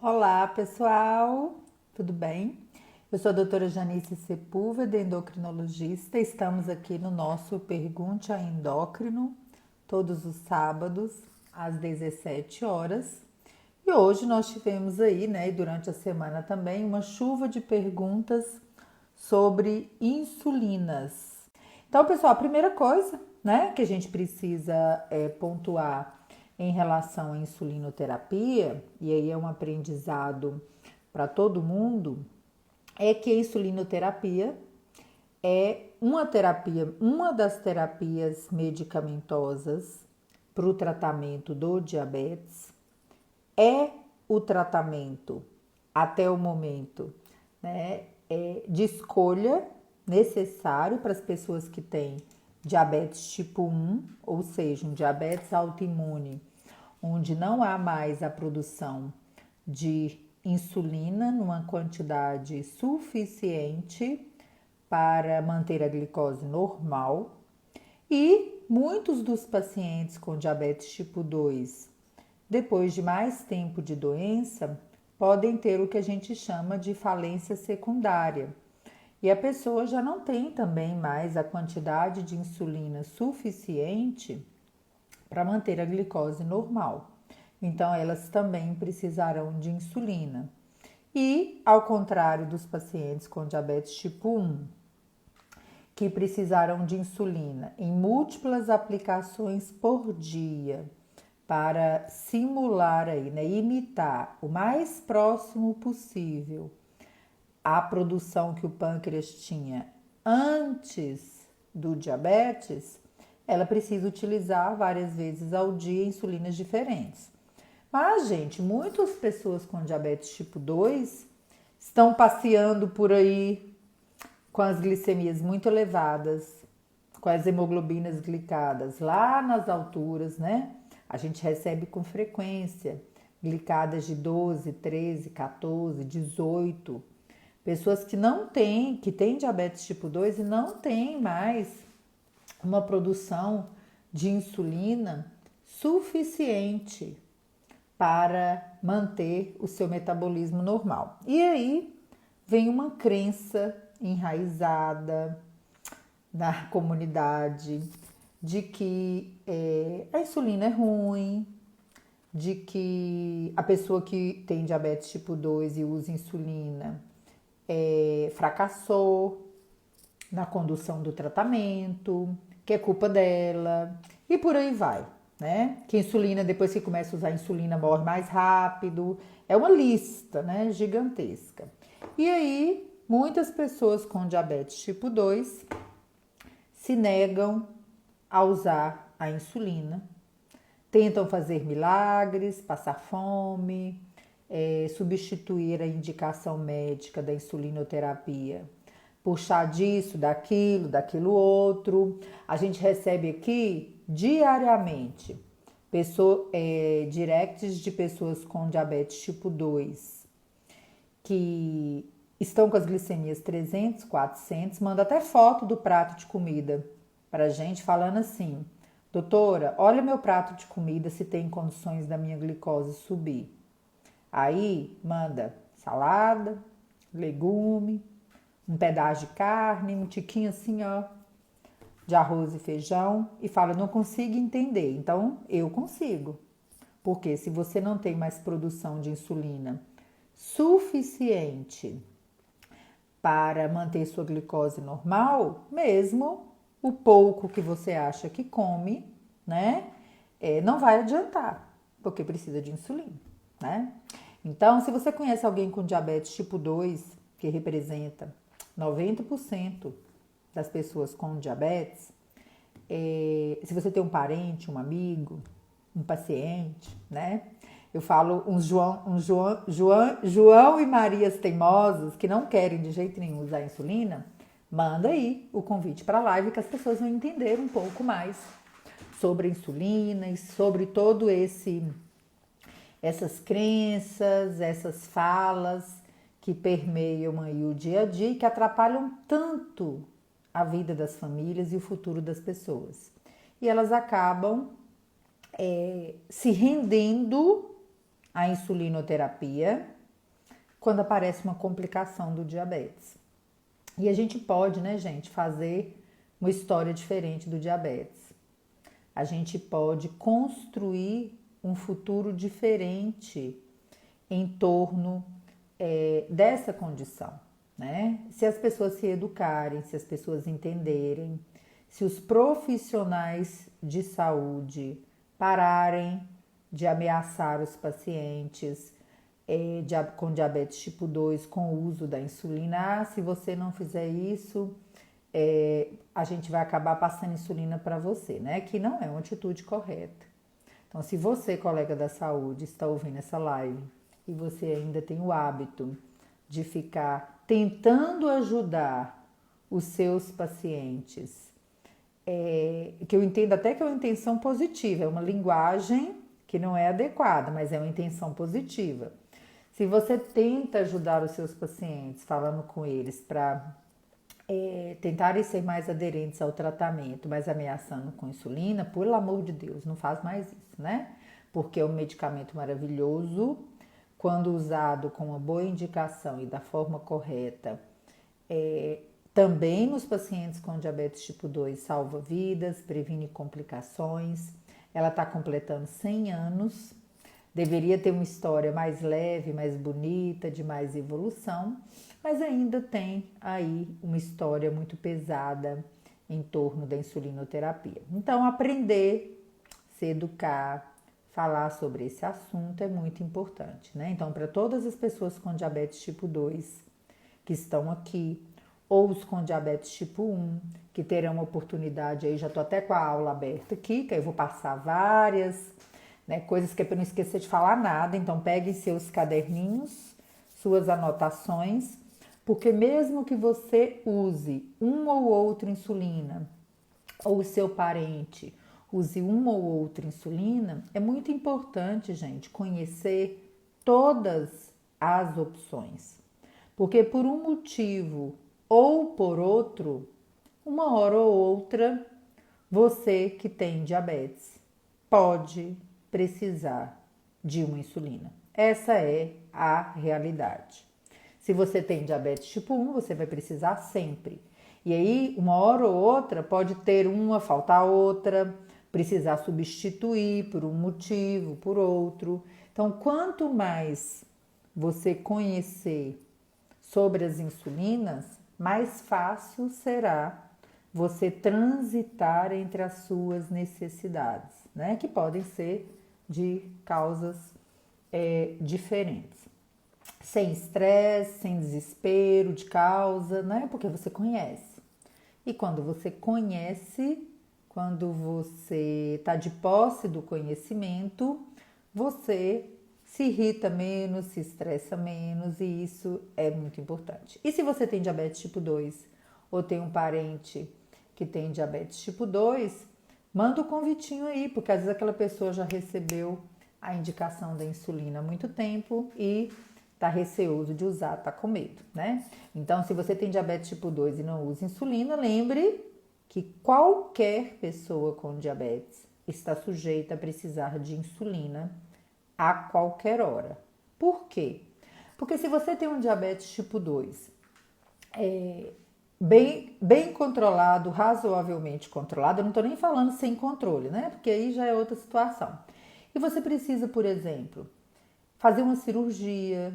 Olá, pessoal, tudo bem? Eu sou a doutora Janice Sepúlveda, endocrinologista. Estamos aqui no nosso Pergunte a Endócrino, todos os sábados, às 17 horas. E hoje nós tivemos aí, né, e durante a semana também, uma chuva de perguntas sobre insulinas. Então, pessoal, a primeira coisa, né, que a gente precisa pontuar em relação à insulinoterapia, e aí é um aprendizado para todo mundo, é que a insulinoterapia é uma das terapias medicamentosas para o tratamento do diabetes, é o tratamento até o momento, né, de escolha necessário para as pessoas que têm diabetes tipo 1, ou seja, um diabetes autoimune, onde não há mais a produção de insulina numa quantidade suficiente para manter a glicose normal. E muitos dos pacientes com diabetes tipo 2, depois de mais tempo de doença, podem ter o que a gente chama de falência secundária. E a pessoa já não tem também mais a quantidade de insulina suficiente para manter a glicose normal. Então, elas também precisarão de insulina. E, ao contrário dos pacientes com diabetes tipo 1, que precisarão de insulina em múltiplas aplicações por dia para simular aí, né, imitar o mais próximo possível a produção que o pâncreas tinha antes do diabetes, ela precisa utilizar várias vezes ao dia insulinas diferentes. Mas, gente, muitas pessoas com diabetes tipo 2 estão passeando por aí com as glicemias muito elevadas, com as hemoglobinas glicadas lá nas alturas, né? A gente recebe com frequência glicadas de 12, 13, 14, 18. Pessoas que não têm, que têm diabetes tipo 2 e não têm mais uma produção de insulina suficiente para manter o seu metabolismo normal. E aí vem uma crença enraizada na comunidade de que a insulina é ruim, de que a pessoa que tem diabetes tipo 2 e usa insulina fracassou na condução do tratamento, que é culpa dela, e por aí vai, né? Que a insulina, depois que começa a usar a insulina, morre mais rápido. É uma lista, né, gigantesca. E aí, muitas pessoas com diabetes tipo 2 se negam a usar a insulina, tentam fazer milagres, passar fome, substituir a indicação médica da insulinoterapia por chá disso, daquilo outro. A gente recebe aqui diariamente directs de pessoas com diabetes tipo 2 que estão com as glicemias 300, 400, manda até foto do prato de comida pra gente falando assim: doutora, olha meu prato de comida se tem condições da minha glicose subir. Aí manda salada, legume, um pedaço de carne, um tiquinho assim, ó, de arroz e feijão e fala: não consigo entender. Então eu consigo. Porque se você não tem mais produção de insulina suficiente para manter sua glicose normal, mesmo o pouco que você acha que come, né, não vai adiantar, porque precisa de insulina, né? Então, se você conhece alguém com diabetes tipo 2, que representa 90% das pessoas com diabetes, se você tem um parente, um amigo, um paciente, né? Eu falo João e Marias teimosos que não querem de jeito nenhum usar insulina, manda aí o convite para a live que as pessoas vão entender um pouco mais sobre a insulina e sobre todo essas crenças, essas falas que permeiam aí o dia a dia e que atrapalham tanto a vida das famílias e o futuro das pessoas. E elas acabam se rendendo a insulinoterapia quando aparece uma complicação do diabetes. E a gente pode, né, gente, fazer uma história diferente do diabetes. A gente pode construir um futuro diferente em torno dessa condição, né? Se as pessoas se educarem, se as pessoas entenderem, se os profissionais de saúde pararem de ameaçar os pacientes com diabetes tipo 2 com o uso da insulina. Se você não fizer isso, a gente vai acabar passando insulina para você, né? Que não é uma atitude correta. Então, se você, colega da saúde, está ouvindo essa live e você ainda tem o hábito de ficar tentando ajudar os seus pacientes, que eu entendo até que é uma intenção positiva, é uma linguagem que não é adequada, mas é uma intenção positiva. Se você tenta ajudar os seus pacientes, falando com eles para tentarem ser mais aderentes ao tratamento, mas ameaçando com insulina, pelo amor de Deus, não faz mais isso, né? Porque é um medicamento maravilhoso, quando usado com uma boa indicação e da forma correta, também nos pacientes com diabetes tipo 2 salva vidas, previne complicações. Ela está completando 100 anos, deveria ter uma história mais leve, mais bonita, de mais evolução, mas ainda tem aí uma história muito pesada em torno da insulinoterapia. Então, aprender, se educar, falar sobre esse assunto é muito importante, né? Então, para todas as pessoas com diabetes tipo 2 que estão aqui, ou os com diabetes tipo 1, que terão uma oportunidade aí, já estou até com a aula aberta aqui, que aí eu vou passar várias, né, coisas que é para não esquecer de falar nada. Então, peguem seus caderninhos, suas anotações, porque mesmo que você use um ou outra insulina, ou o seu parente use uma ou outra insulina, é muito importante, gente, conhecer todas as opções. Porque por um motivo ou por outro, uma hora ou outra, você que tem diabetes pode precisar de uma insulina. Essa é a realidade. Se você tem diabetes tipo 1, você vai precisar sempre. E aí, uma hora ou outra, pode ter uma, faltar outra, precisar substituir por um motivo, por outro. Então, quanto mais você conhecer sobre as insulinas, mais fácil será você transitar entre as suas necessidades, né? Que podem ser de causas diferentes. Sem estresse, sem desespero de causa, né? Porque você conhece. E quando você conhece, quando você está de posse do conhecimento, você se irrita menos, se estressa menos, e isso é muito importante. E se você tem diabetes tipo 2 ou tem um parente que tem diabetes tipo 2, manda o convitinho aí, porque às vezes aquela pessoa já recebeu a indicação da insulina há muito tempo e tá receoso de usar, tá com medo, né? Então, se você tem diabetes tipo 2 e não usa insulina, lembre que qualquer pessoa com diabetes está sujeita a precisar de insulina a qualquer hora. Por quê? Porque se você tem um diabetes tipo 2 bem controlado, razoavelmente controlado, eu não estou nem falando sem controle, né? Porque aí já é outra situação. E você precisa, por exemplo, fazer uma cirurgia,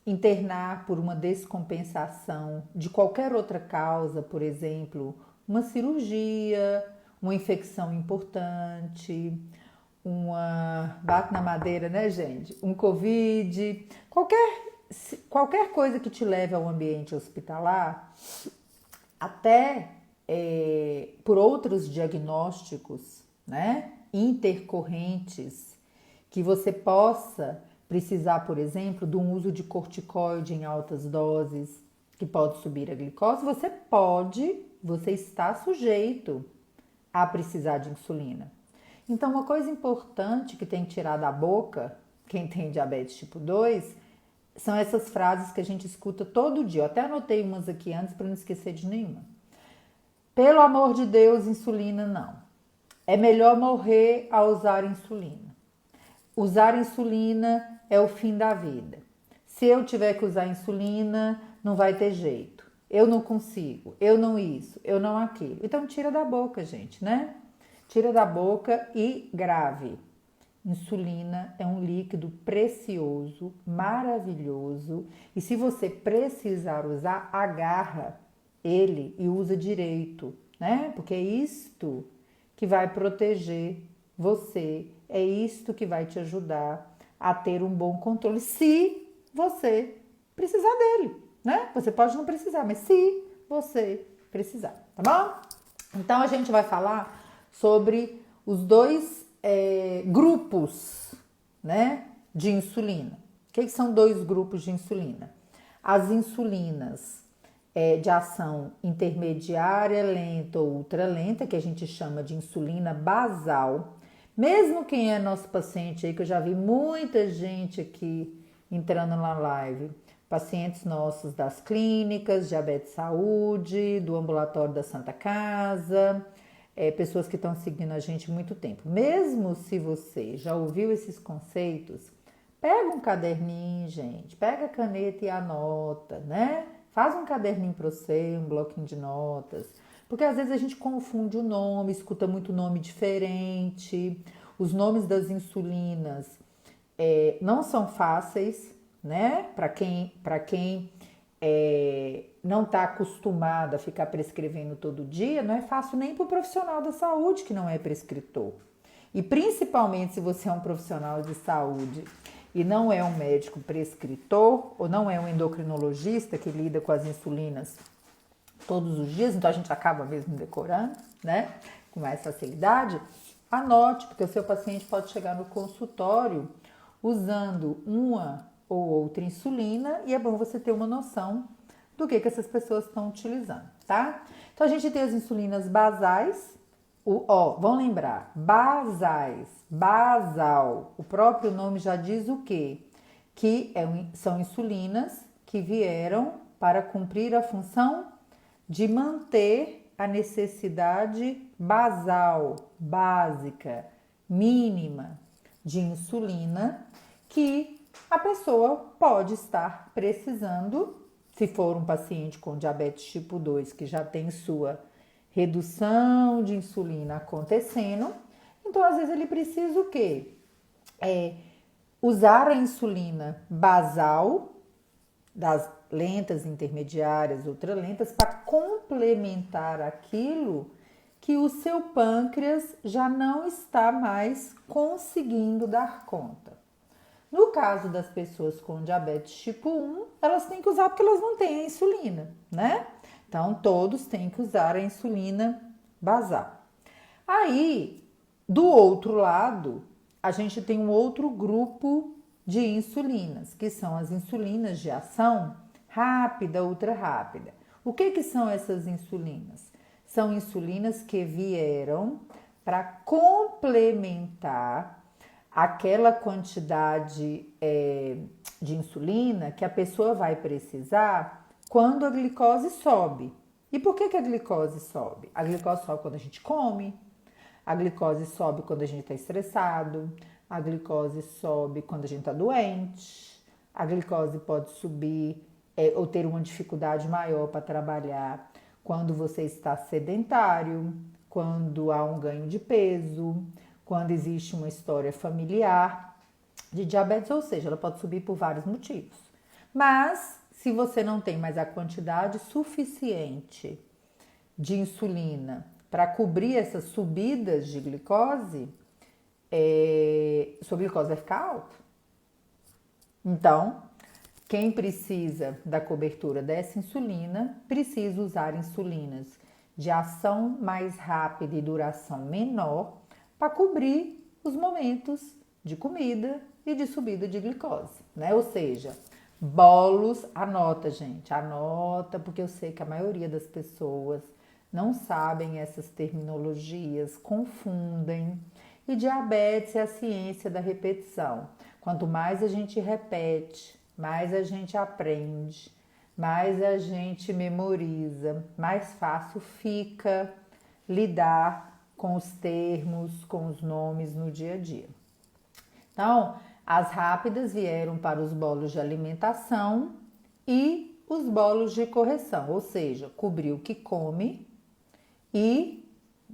internar por uma descompensação de qualquer outra causa, por exemplo, uma cirurgia, uma infecção importante, bate na madeira, né, gente? Um Covid, qualquer coisa que te leve ao ambiente hospitalar, até por outros diagnósticos, né, intercorrentes, que você possa precisar, por exemplo, do uso de corticoide em altas doses, que pode subir a glicose, você está sujeito a precisar de insulina. Então, uma coisa importante que tem que tirar da boca, quem tem diabetes tipo 2, são essas frases que a gente escuta todo dia. Eu até anotei umas aqui antes para não esquecer de nenhuma. Pelo amor de Deus, insulina não. É melhor morrer a usar insulina. usar insulina é o fim da vida. Se eu tiver que usar insulina, não vai ter jeito. Eu não consigo, eu não isso, eu não aquilo. Então tira da boca, gente, né? Tira da boca e grave. Insulina é um líquido precioso, maravilhoso, e se você precisar usar, agarra ele e usa direito, né? Porque é isto que vai proteger você, é isto que vai te ajudar a ter um bom controle, se você precisar dele, né? Você pode não precisar, mas se você precisar, tá bom? Então a gente vai falar sobre os dois grupos, né, de insulina. O que são dois grupos de insulina? As insulinas de ação intermediária, lenta ou ultralenta, que a gente chama de insulina basal. Mesmo quem é nosso paciente aí, que eu já vi muita gente aqui entrando na live, pacientes nossos das clínicas, diabetes saúde, do ambulatório da Santa Casa, pessoas que estão seguindo a gente há muito tempo. Mesmo se você já ouviu esses conceitos, pega um caderninho, gente, pega a caneta e anota, né? Faz um caderninho para você, um bloquinho de notas, porque às vezes a gente confunde o nome, escuta muito nome diferente. Os nomes das insulinas não são fáceis, né? Para quem não está acostumado a ficar prescrevendo todo dia, não é fácil nem para o profissional da saúde que não é prescritor. E principalmente se você é um profissional de saúde e não é um médico prescritor ou não é um endocrinologista que lida com as insulinas todos os dias, então a gente acaba mesmo decorando, né? Com mais facilidade, anote, porque o seu paciente pode chegar no consultório usando uma ou outra insulina e é bom você ter uma noção do que essas pessoas estão utilizando, tá? Então a gente tem as insulinas basais, vão lembrar, basais, basal, o próprio nome já diz o quê? Que são insulinas que vieram para cumprir a função de manter a necessidade basal, básica, mínima de insulina que a pessoa pode estar precisando, se for um paciente com diabetes tipo 2 que já tem sua redução de insulina acontecendo, então às vezes ele precisa o quê? Usar a insulina basal, das lentas, intermediárias, ultralentas, para complementar aquilo que o seu pâncreas já não está mais conseguindo dar conta. No caso das pessoas com diabetes tipo 1, elas têm que usar porque elas não têm a insulina, né? Então, todos têm que usar a insulina basal. Aí, do outro lado, a gente tem um outro grupo de insulinas, que são as insulinas de ação rápida, ultra rápida. O que são essas insulinas? São insulinas que vieram para complementar aquela quantidade de insulina que a pessoa vai precisar quando a glicose sobe. E por que a glicose sobe? A glicose sobe quando a gente come, a glicose sobe quando a gente está estressado, a glicose sobe quando a gente está doente, a glicose pode subir ou ter uma dificuldade maior para trabalhar quando você está sedentário, quando há um ganho de peso, quando existe uma história familiar de diabetes, ou seja, ela pode subir por vários motivos. Mas se você não tem mais a quantidade suficiente de insulina para cobrir essas subidas de glicose, sua glicose vai ficar alta. Então, quem precisa da cobertura dessa insulina, precisa usar insulinas de ação mais rápida e duração menor para cobrir os momentos de comida e de subida de glicose, né? Ou seja, bolos, anota, gente, anota, porque eu sei que a maioria das pessoas não sabem essas terminologias, confundem. E diabetes é a ciência da repetição. Quanto mais a gente repete, mais a gente aprende, mais a gente memoriza, mais fácil fica lidar com os termos, com os nomes no dia a dia. Então, as rápidas vieram para os bolos de alimentação e os bolos de correção, ou seja, cobrir o que come e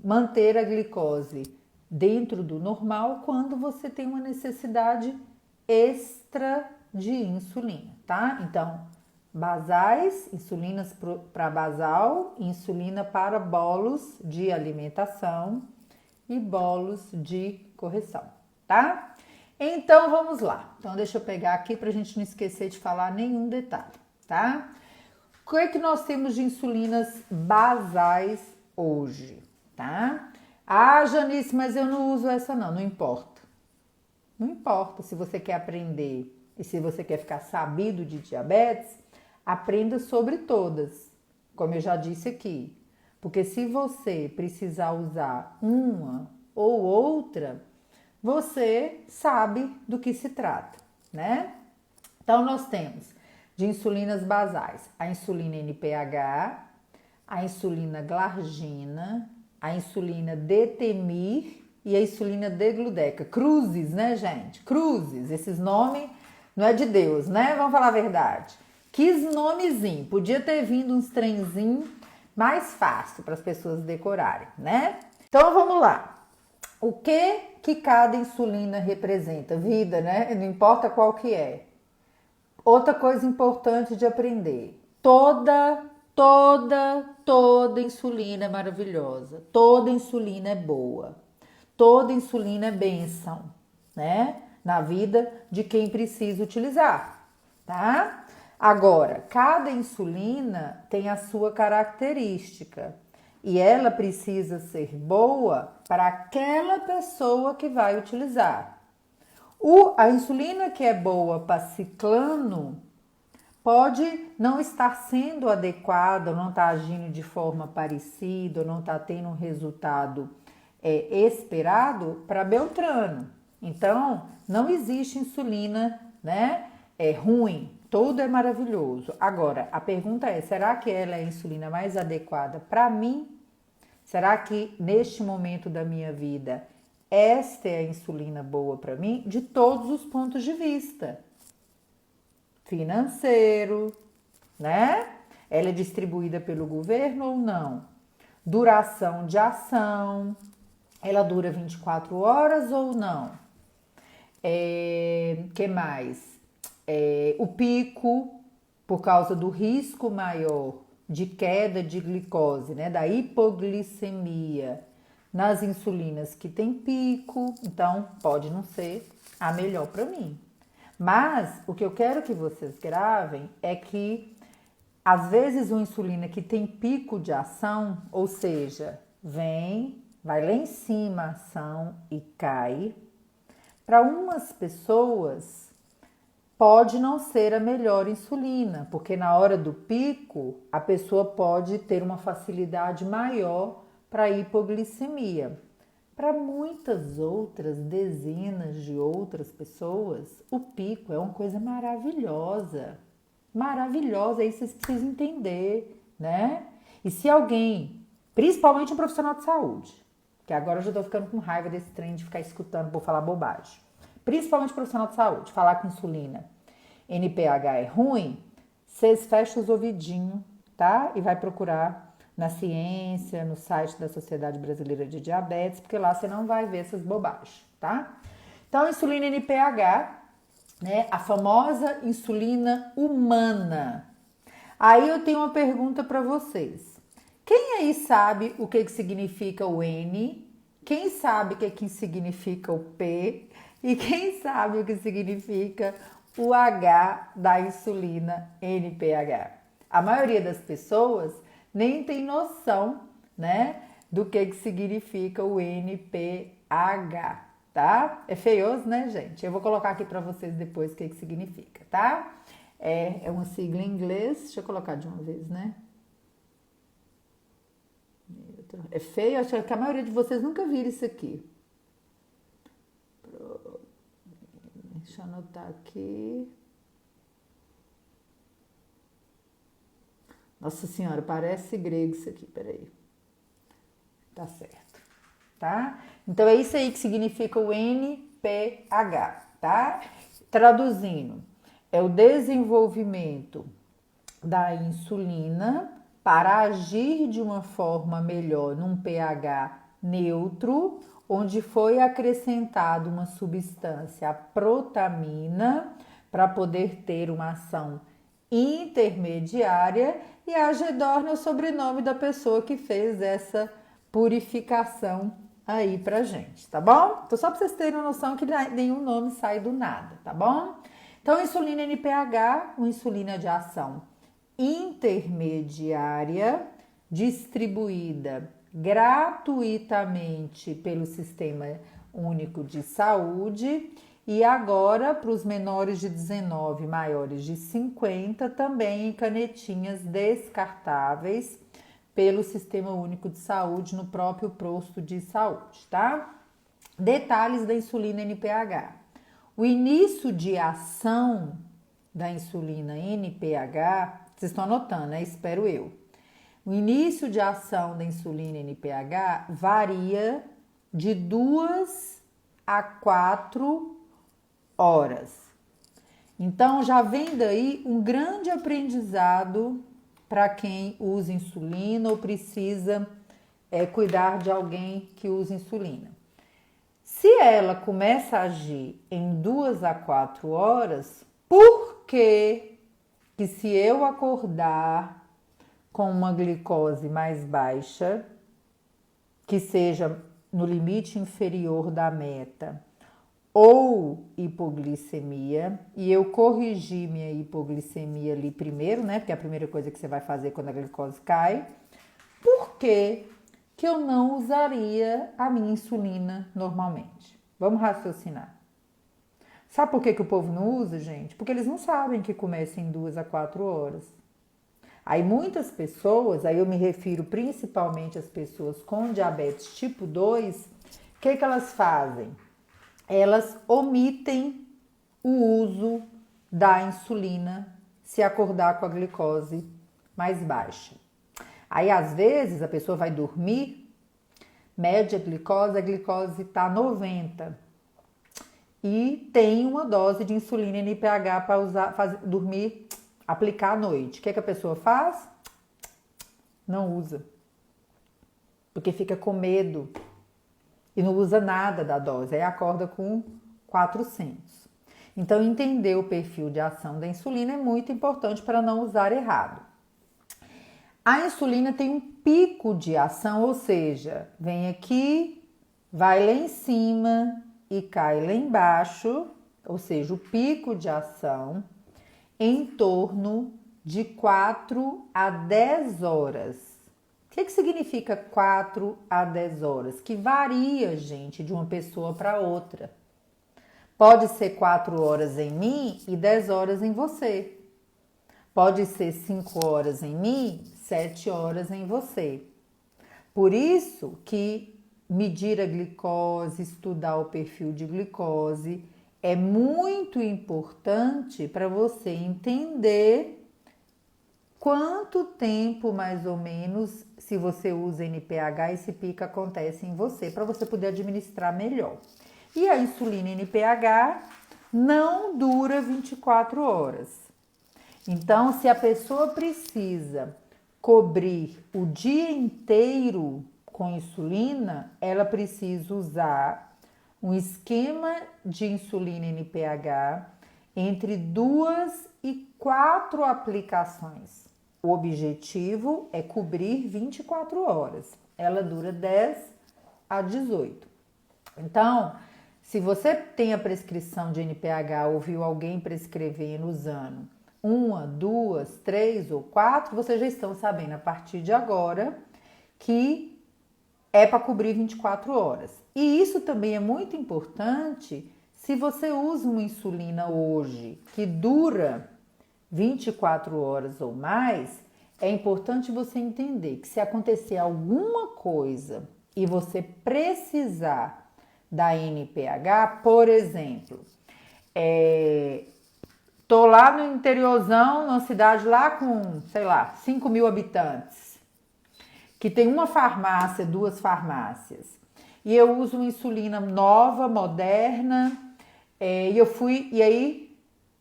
manter a glicose dentro do normal quando você tem uma necessidade extra de insulina, tá? Então, basais, insulinas para basal, insulina para bolos de alimentação e bolos de correção, tá? Então, vamos lá. Então, deixa eu pegar aqui para a gente não esquecer de falar nenhum detalhe, tá? O que é que nós temos de insulinas basais hoje, tá? Ah, Janice, mas eu não uso essa não importa. Não importa se você quer aprender e se você quer ficar sabido de diabetes, aprenda sobre todas, como eu já disse aqui. Porque se você precisar usar uma ou outra, você sabe do que se trata, né? Então, nós temos de insulinas basais a insulina NPH, a insulina glargina, a insulina detemir e a insulina degludeca. Cruzes, né, gente? Cruzes, esses nomes não é de Deus, né? Vamos falar a verdade. Quis nomezinho, podia ter vindo uns trenzinhos mais fácil para as pessoas decorarem, né? Então vamos lá. O que cada insulina representa? Vida, né? Não importa qual que é. Outra coisa importante de aprender. Toda insulina é maravilhosa. Toda insulina é boa. Toda insulina é bênção, né? Na vida de quem precisa utilizar, tá? Agora, cada insulina tem a sua característica e ela precisa ser boa para aquela pessoa que vai utilizar. A insulina que é boa para ciclano pode não estar sendo adequada, não estar agindo de forma parecida, não estar tendo um resultado esperado para Beltrano. Então, não existe insulina, né? Ruim, tudo é maravilhoso. Agora, a pergunta é, será que ela é a insulina mais adequada para mim? Será que neste momento da minha vida, esta é a insulina boa para mim? De todos os pontos de vista. Financeiro, né? Ela é distribuída pelo governo ou não? Duração de ação, ela dura 24 horas ou não? Que mais? O pico, por causa do risco maior de queda de glicose, né? Da hipoglicemia nas insulinas que tem pico, então pode não ser a melhor para mim. Mas o que eu quero que vocês gravem é que às vezes uma insulina que tem pico de ação, ou seja, vai lá em cima a ação e cai, para umas pessoas pode não ser a melhor insulina, porque na hora do pico a pessoa pode ter uma facilidade maior para hipoglicemia. Para muitas outras dezenas de outras pessoas, o pico é uma coisa maravilhosa. Maravilhosa, aí vocês precisam entender, né? E se alguém, principalmente um profissional de saúde, que agora eu já tô ficando com raiva desse trem de ficar escutando por falar bobagem, principalmente profissional de saúde, falar que insulina NPH é ruim, vocês fecham os ouvidinhos, tá? E vai procurar na ciência, no site da Sociedade Brasileira de Diabetes, porque lá você não vai ver essas bobagens, tá? Então, insulina NPH, né? A famosa insulina humana. Aí eu tenho uma pergunta para vocês. Quem aí sabe o que significa o N? Quem sabe o que significa o P? E quem sabe o que significa o H da insulina NPH? A maioria das pessoas nem tem noção, né, do que significa o NPH, tá? É feioso, né, gente? Eu vou colocar aqui para vocês depois o que significa, tá? É uma sigla em inglês, deixa eu colocar de uma vez, né? É feio, acho que a maioria de vocês nunca viram isso aqui. Deixa eu anotar aqui. Nossa Senhora, parece grego isso aqui, peraí. Tá certo, tá? Então é isso aí que significa o NPH, tá? Traduzindo, é o desenvolvimento da insulina para agir de uma forma melhor num pH neutro, onde foi acrescentada uma substância, a protamina, para poder ter uma ação intermediária, e a Agedorna é o sobrenome da pessoa que fez essa purificação aí pra gente, tá bom? Então, só pra vocês terem uma noção que nenhum nome sai do nada, tá bom? Então, insulina NPH, uma insulina de ação intermediária, distribuída gratuitamente pelo Sistema Único de Saúde, e agora para os menores de 19, maiores de 50, também em canetinhas descartáveis pelo Sistema Único de Saúde no próprio posto de saúde, tá? Detalhes da insulina NPH. O início de ação da insulina NPH, vocês estão anotando, né? Espero eu. O início de ação da insulina NPH varia de 2 a 4 horas. Então, já vem daí um grande aprendizado para quem usa insulina ou precisa cuidar de alguém que usa insulina. Se ela começa a agir em 2 a 4 horas, por que se eu acordar com uma glicose mais baixa, que seja no limite inferior da meta, ou hipoglicemia, e eu corrigir minha hipoglicemia ali primeiro, né? Porque é a primeira coisa que você vai fazer quando a glicose cai. Por que eu não usaria a minha insulina normalmente? Vamos raciocinar. Sabe por que o povo não usa, gente? Porque eles não sabem que começa em 2 a 4 horas. Aí muitas pessoas, aí eu me refiro principalmente às pessoas com diabetes tipo 2, o que elas fazem? Elas omitem o uso da insulina se acordar com a glicose mais baixa. Aí, às vezes, a pessoa vai dormir, mede a glicose está 90 e tem uma dose de insulina NPH para usar, dormir, aplicar à noite. O que a pessoa faz? Não usa, porque fica com medo. E não usa nada da dose, aí acorda com 400. Então, entender o perfil de ação da insulina é muito importante para não usar errado. A insulina tem um pico de ação, ou seja, vem aqui, vai lá em cima e cai lá embaixo, ou seja, o pico de ação em torno de 4 a 10 horas. O que significa 4 a 10 horas? Que varia, gente, de uma pessoa para outra. Pode ser 4 horas em mim e 10 horas em você. Pode ser 5 horas em mim, 7 horas em você. Por isso que medir a glicose, estudar o perfil de glicose é muito importante para você entender quanto tempo, mais ou menos, se você usa NPH, esse pico acontece em você, para você poder administrar melhor. E a insulina NPH não dura 24 horas. Então, se a pessoa precisa cobrir o dia inteiro com insulina, ela precisa usar um esquema de insulina NPH entre 2 e 4 aplicações. O objetivo é cobrir 24 horas. Ela dura 10 a 18. Então, se você tem a prescrição de NPH ou viu alguém prescrevendo usando 1, 2, 3 ou 4, vocês já estão sabendo a partir de agora que é para cobrir 24 horas. E isso também é muito importante se você usa uma insulina hoje que dura 24 horas ou mais, é importante você entender que se acontecer alguma coisa e você precisar da NPH, por exemplo, tô lá no interiorzão, numa cidade lá com, sei lá, 5 mil habitantes, que tem uma farmácia, 2 farmácias, e eu uso uma insulina nova, moderna, E aí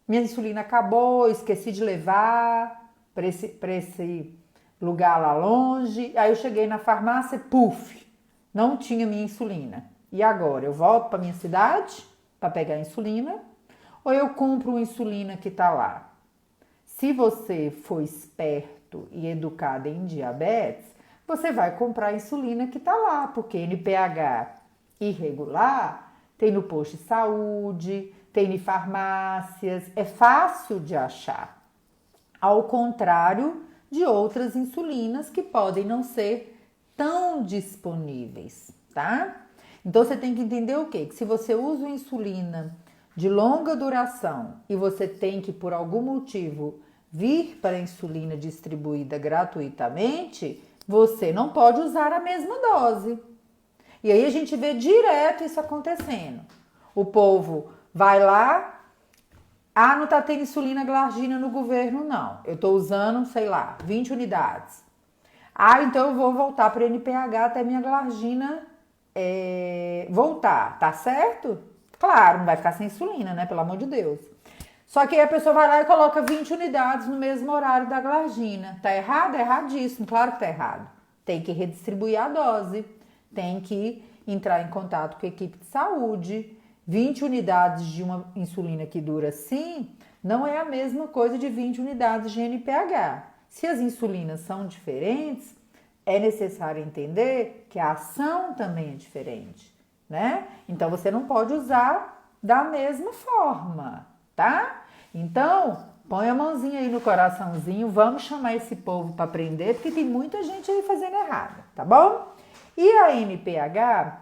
minha insulina acabou, esqueci de levar para esse lugar lá longe. Aí eu cheguei na farmácia, puf, não tinha minha insulina. E agora? Eu volto para minha cidade para pegar a insulina ou eu compro uma insulina que tá lá? Se você for esperto e educado em diabetes, você vai comprar a insulina que tá lá, porque NPH irregular tem no posto de saúde, tem em farmácias, é fácil de achar. Ao contrário de outras insulinas que podem não ser tão disponíveis, tá? Então você tem que entender o quê? Que se você usa uma insulina de longa duração e você tem que, por algum motivo, vir para a insulina distribuída gratuitamente, você não pode usar a mesma dose. E aí a gente vê direto isso acontecendo. O povo vai lá, não tá tendo insulina glargina no governo, não. Eu tô usando, sei lá, 20 unidades. Então eu vou voltar para NPH até minha glargina voltar, tá certo? Claro, não vai ficar sem insulina, né? Pelo amor de Deus. Só que aí a pessoa vai lá e coloca 20 unidades no mesmo horário da glargina. Tá errado? É erradíssimo, claro que tá errado. Tem que redistribuir a dose, tem que entrar em contato com a equipe de saúde. 20 unidades de uma insulina que dura assim, não é a mesma coisa de 20 unidades de NPH. Se as insulinas são diferentes, é necessário entender que a ação também é diferente, né? Então você não pode usar da mesma forma, tá? Então, põe a mãozinha aí no coraçãozinho, vamos chamar esse povo para aprender, porque tem muita gente aí fazendo errado, tá bom? E a NPH,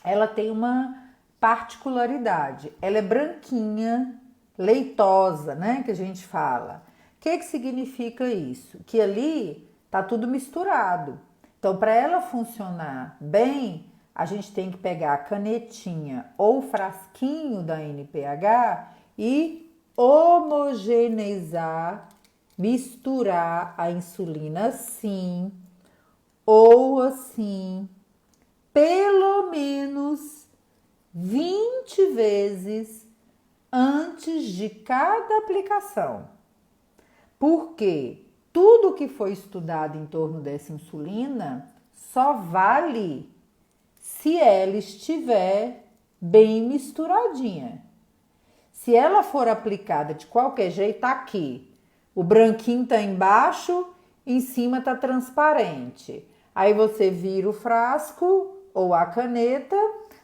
ela tem uma particularidade, ela é branquinha, leitosa, né, que a gente fala. O que significa isso? Que ali tá tudo misturado. Então, para ela funcionar bem, a gente tem que pegar a canetinha ou frasquinho da NPH e homogeneizar, misturar a insulina assim ou assim, pelo menos 20 vezes antes de cada aplicação. Porque tudo que foi estudado em torno dessa insulina só vale se ela estiver bem misturadinha. Se ela for aplicada de qualquer jeito, tá aqui, o branquinho tá embaixo, em cima tá transparente. Aí você vira o frasco ou a caneta,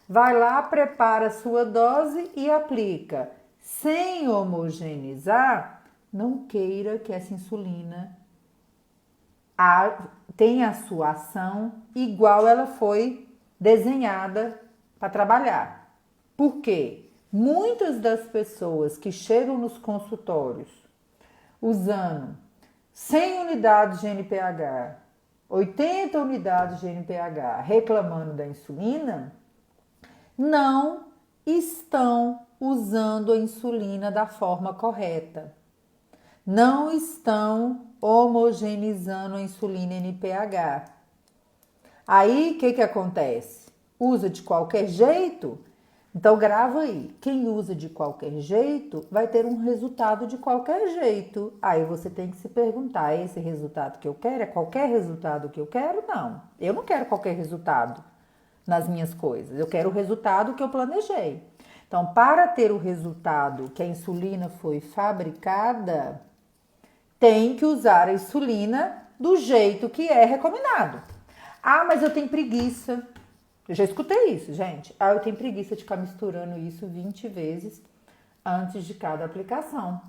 vai lá, prepara a sua dose e aplica. Sem homogeneizar, não queira que essa insulina tenha a sua ação igual ela foi desenhada para trabalhar. Por quê? Muitas das pessoas que chegam nos consultórios usando 100 unidades de NPH, 80 unidades de NPH, reclamando da insulina, não estão usando a insulina da forma correta. Não estão homogeneizando a insulina NPH. Aí, o que acontece? Usa de qualquer jeito? Então, grava aí. Quem usa de qualquer jeito vai ter um resultado de qualquer jeito. Aí você tem que se perguntar, esse resultado que eu quero é qualquer resultado que eu quero? Não, eu não quero qualquer resultado nas minhas coisas. Eu quero o resultado que eu planejei. Então, para ter o resultado que a insulina foi fabricada, tem que usar a insulina do jeito que é recomendado. Mas eu tenho preguiça. Eu já escutei isso, gente. Eu tenho preguiça de ficar misturando isso 20 vezes antes de cada aplicação.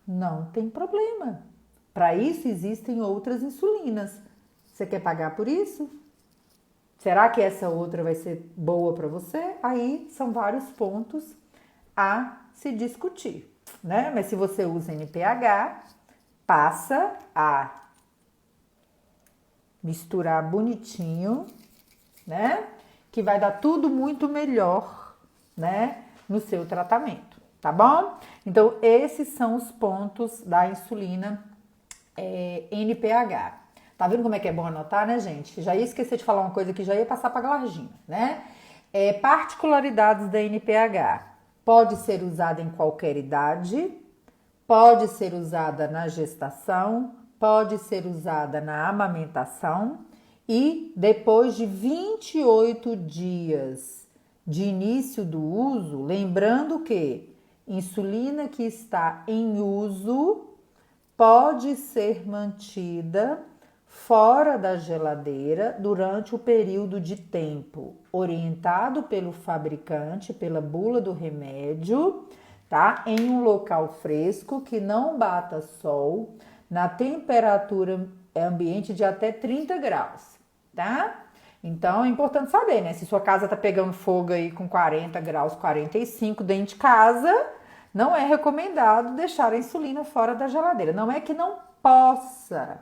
Não tem problema. Para isso existem outras insulinas. Você quer pagar por isso? Será que essa outra vai ser boa para você? Aí são vários pontos a se discutir, né? Mas se você usa NPH, passa a misturar bonitinho, né? Que vai dar tudo muito melhor, né? No seu tratamento, tá bom? Então, esses são os pontos da insulina NPH. Tá vendo como é que é bom anotar, né, gente? Já ia esquecer de falar uma coisa que já ia passar pra glargina, né? Particularidades da NPH. Pode ser usada em qualquer idade, pode ser usada na gestação, pode ser usada na amamentação e depois de 28 dias de início do uso, lembrando que insulina que está em uso pode ser mantida fora da geladeira durante o período de tempo orientado pelo fabricante, pela bula do remédio, tá? Em um local fresco que não bata sol, na temperatura ambiente de até 30 graus, tá? Então é importante saber, né? Se sua casa tá pegando fogo aí com 40 graus, 45 dentro de casa, não é recomendado deixar a insulina fora da geladeira. Não é que não possa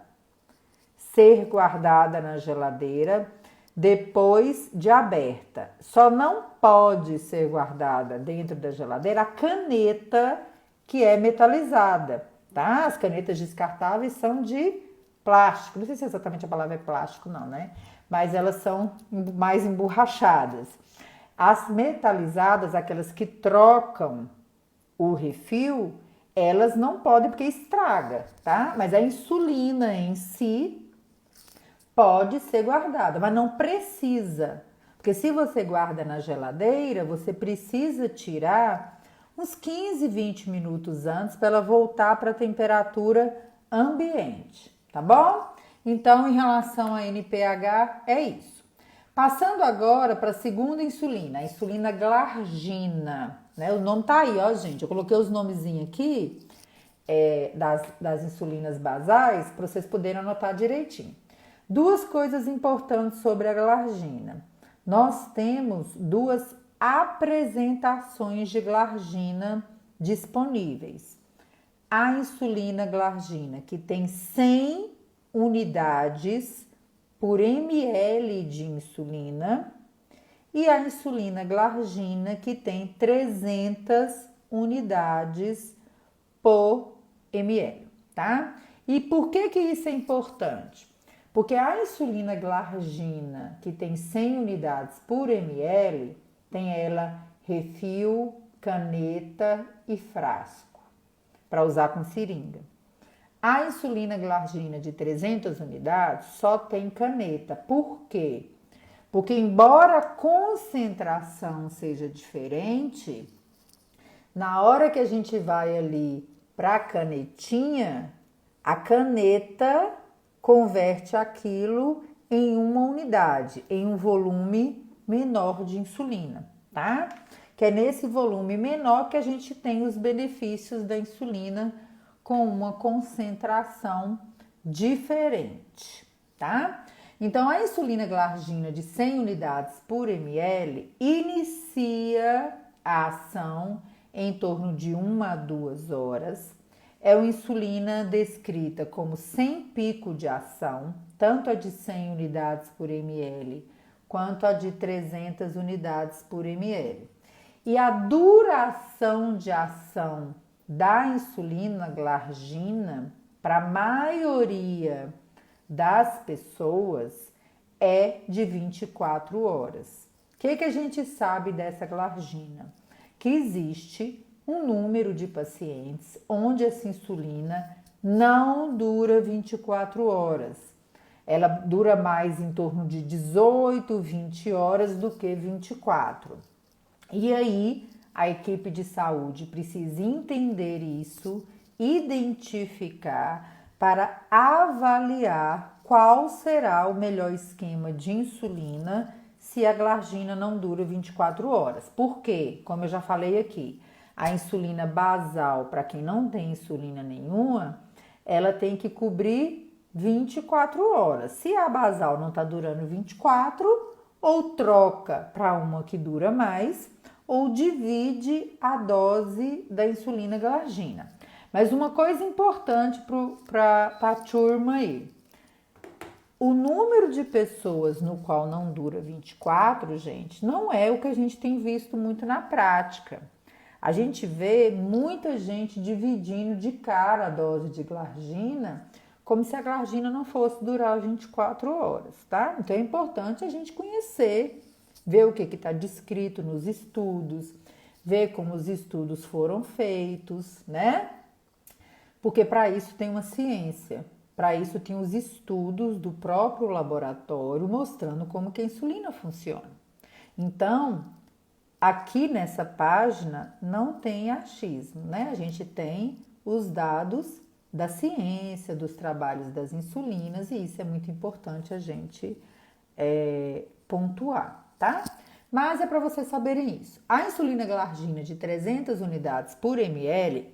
ser guardada na geladeira depois de aberta. Só não pode ser guardada dentro da geladeira a caneta que é metalizada, tá? As canetas descartáveis são de plástico. Não sei se exatamente a palavra é plástico, não, né? Mas elas são mais emborrachadas. As metalizadas, aquelas que trocam o refil, elas não podem porque estraga, tá? Mas a insulina em si pode ser guardada, mas não precisa. Porque se você guarda na geladeira, você precisa tirar uns 15, 20 minutos antes para ela voltar para a temperatura ambiente, tá bom? Então, em relação a NPH, é isso. Passando agora para a segunda insulina, a insulina glargina, né? O nome tá aí, ó, gente. Eu coloquei os nomezinhos aqui das insulinas basais para vocês poderem anotar direitinho. Duas coisas importantes sobre a glargina. Nós temos duas apresentações de glargina disponíveis. A insulina glargina, que tem 100 unidades por ml de insulina, e a insulina glargina, que tem 300 unidades por ml, tá? E por que isso é importante? Porque a insulina glargina, que tem 100 unidades por ml, tem ela refil, caneta e frasco, para usar com seringa. A insulina glargina de 300 unidades só tem caneta. Por quê? Porque embora a concentração seja diferente, na hora que a gente vai ali para a canetinha, a caneta converte aquilo em uma unidade, em um volume menor de insulina, tá? Que é nesse volume menor que a gente tem os benefícios da insulina com uma concentração diferente, tá? Então, a insulina glargina de 100 unidades por ml inicia a ação em torno de 1 a 2 horas. É uma insulina descrita como sem pico de ação, tanto a de 100 unidades por ml quanto a de 300 unidades por ml. E a duração de ação da insulina glargina, para a maioria das pessoas, é de 24 horas. O que a gente sabe dessa glargina? Que existe um número de pacientes onde essa insulina não dura 24 horas. Ela dura mais em torno de 18, 20 horas do que 24. E aí, a equipe de saúde precisa entender isso, identificar para avaliar qual será o melhor esquema de insulina se a glargina não dura 24 horas. Por quê? Como eu já falei aqui, a insulina basal, para quem não tem insulina nenhuma, ela tem que cobrir 24 horas. Se a basal não está durando 24, ou troca para uma que dura mais, ou divide a dose da insulina glargina. Mas uma coisa importante para a turma aí, o número de pessoas no qual não dura 24, gente, não é o que a gente tem visto muito na prática. A gente vê muita gente dividindo de cara a dose de glargina, como se a glargina não fosse durar 24 horas, tá? Então é importante a gente conhecer, ver o que está descrito nos estudos, ver como os estudos foram feitos, né? Porque para isso tem uma ciência, para isso tem os estudos do próprio laboratório mostrando como que a insulina funciona. Então, aqui nessa página não tem achismo, né? A gente tem os dados da ciência, dos trabalhos das insulinas, e isso é muito importante a gente pontuar, tá? Mas é para vocês saberem isso. A insulina glargina de 300 unidades por ml,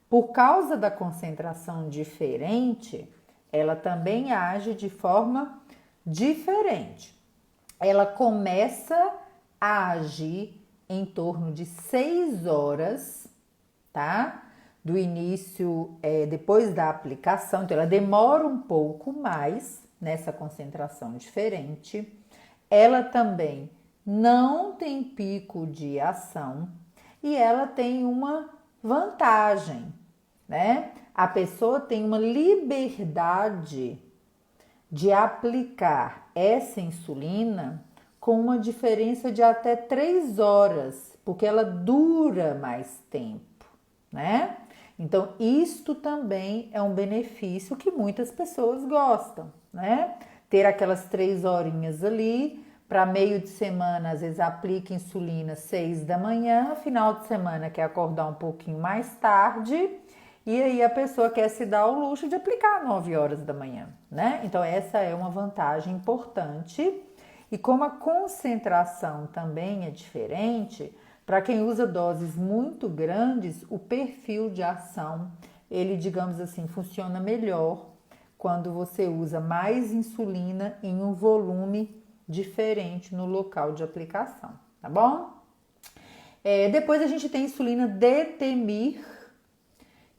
por causa da concentração diferente, ela também age de forma diferente. Ela começa a agir em torno de 6 horas, tá? Do início, depois da aplicação, então ela demora um pouco mais nessa concentração diferente. Ela também não tem pico de ação e ela tem uma vantagem, né? A pessoa tem uma liberdade de aplicar essa insulina com uma diferença de até 3 horas, porque ela dura mais tempo, né? Então, isto também é um benefício que muitas pessoas gostam, né? Ter aquelas 3 horinhas ali, para meio de semana, às vezes aplica insulina 6 da manhã, final de semana quer acordar um pouquinho mais tarde, e aí a pessoa quer se dar o luxo de aplicar 9 horas da manhã, né? Então, essa é uma vantagem importante. E como a concentração também é diferente, para quem usa doses muito grandes, o perfil de ação, ele, digamos assim, funciona melhor quando você usa mais insulina em um volume diferente no local de aplicação, tá bom? Depois a gente tem insulina Detemir,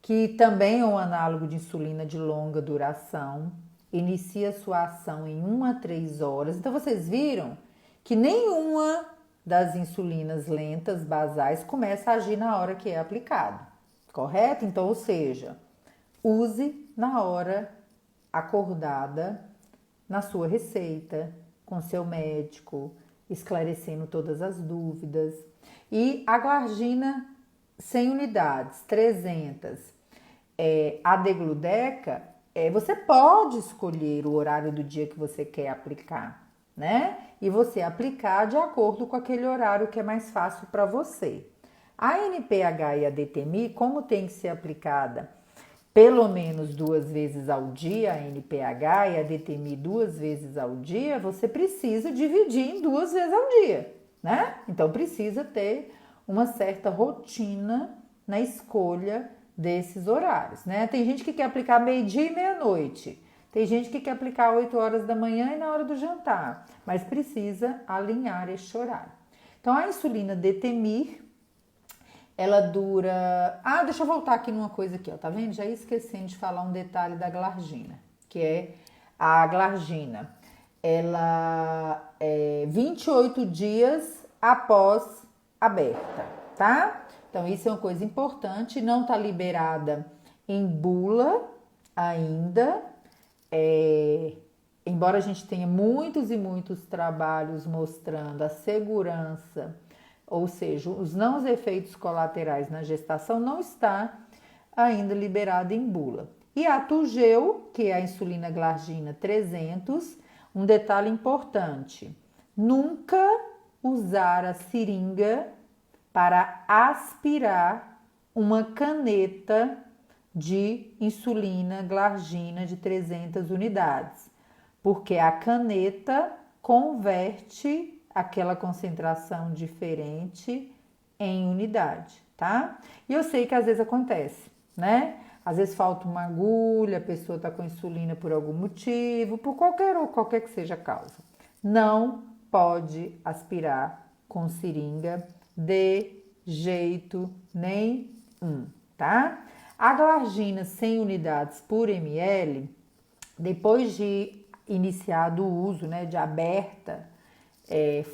que também é um análogo de insulina de longa duração, inicia sua ação em 1 a 3 horas. Então, vocês viram que nenhuma das insulinas lentas basais começa a agir na hora que é aplicado, correto? Então, ou seja, use na hora acordada, na sua receita, com seu médico, esclarecendo todas as dúvidas. E a glargina 100 unidades, 300, a degludeca, você pode escolher o horário do dia que você quer aplicar, né? E você aplicar de acordo com aquele horário que é mais fácil para você. A NPH e a DTMI, como tem que ser aplicada pelo menos 2 vezes ao dia, a NPH e a DTMI 2 vezes ao dia, você precisa dividir em 2 vezes ao dia, né? Então precisa ter uma certa rotina na escolha desses horários, né? Tem gente que quer aplicar meio-dia e meia-noite, tem gente que quer aplicar 8 horas da manhã e na hora do jantar, mas precisa alinhar este horário. Então a insulina Detemir, ela dura... deixa eu voltar aqui numa coisa aqui, ó, tá vendo? Já ia esquecendo de falar um detalhe da glargina, que é a glargina. Ela é 28 dias após aberta, tá? Então, isso é uma coisa importante, não tá liberada em bula ainda, embora a gente tenha muitos e muitos trabalhos mostrando a segurança, ou seja, os não efeitos colaterais na gestação, não está ainda liberada em bula. E a Tugel, que é a insulina glargina 300, um detalhe importante, nunca usar a seringa para aspirar uma caneta de insulina glargina de 300 unidades, porque a caneta converte aquela concentração diferente em unidade, tá? E eu sei que às vezes acontece, né? Às vezes falta uma agulha, a pessoa tá com insulina por algum motivo, por qualquer que seja a causa. Não pode aspirar com seringa de jeito nenhum, tá? A glargina 100 unidades por ml, depois de iniciado o uso, né, de aberta,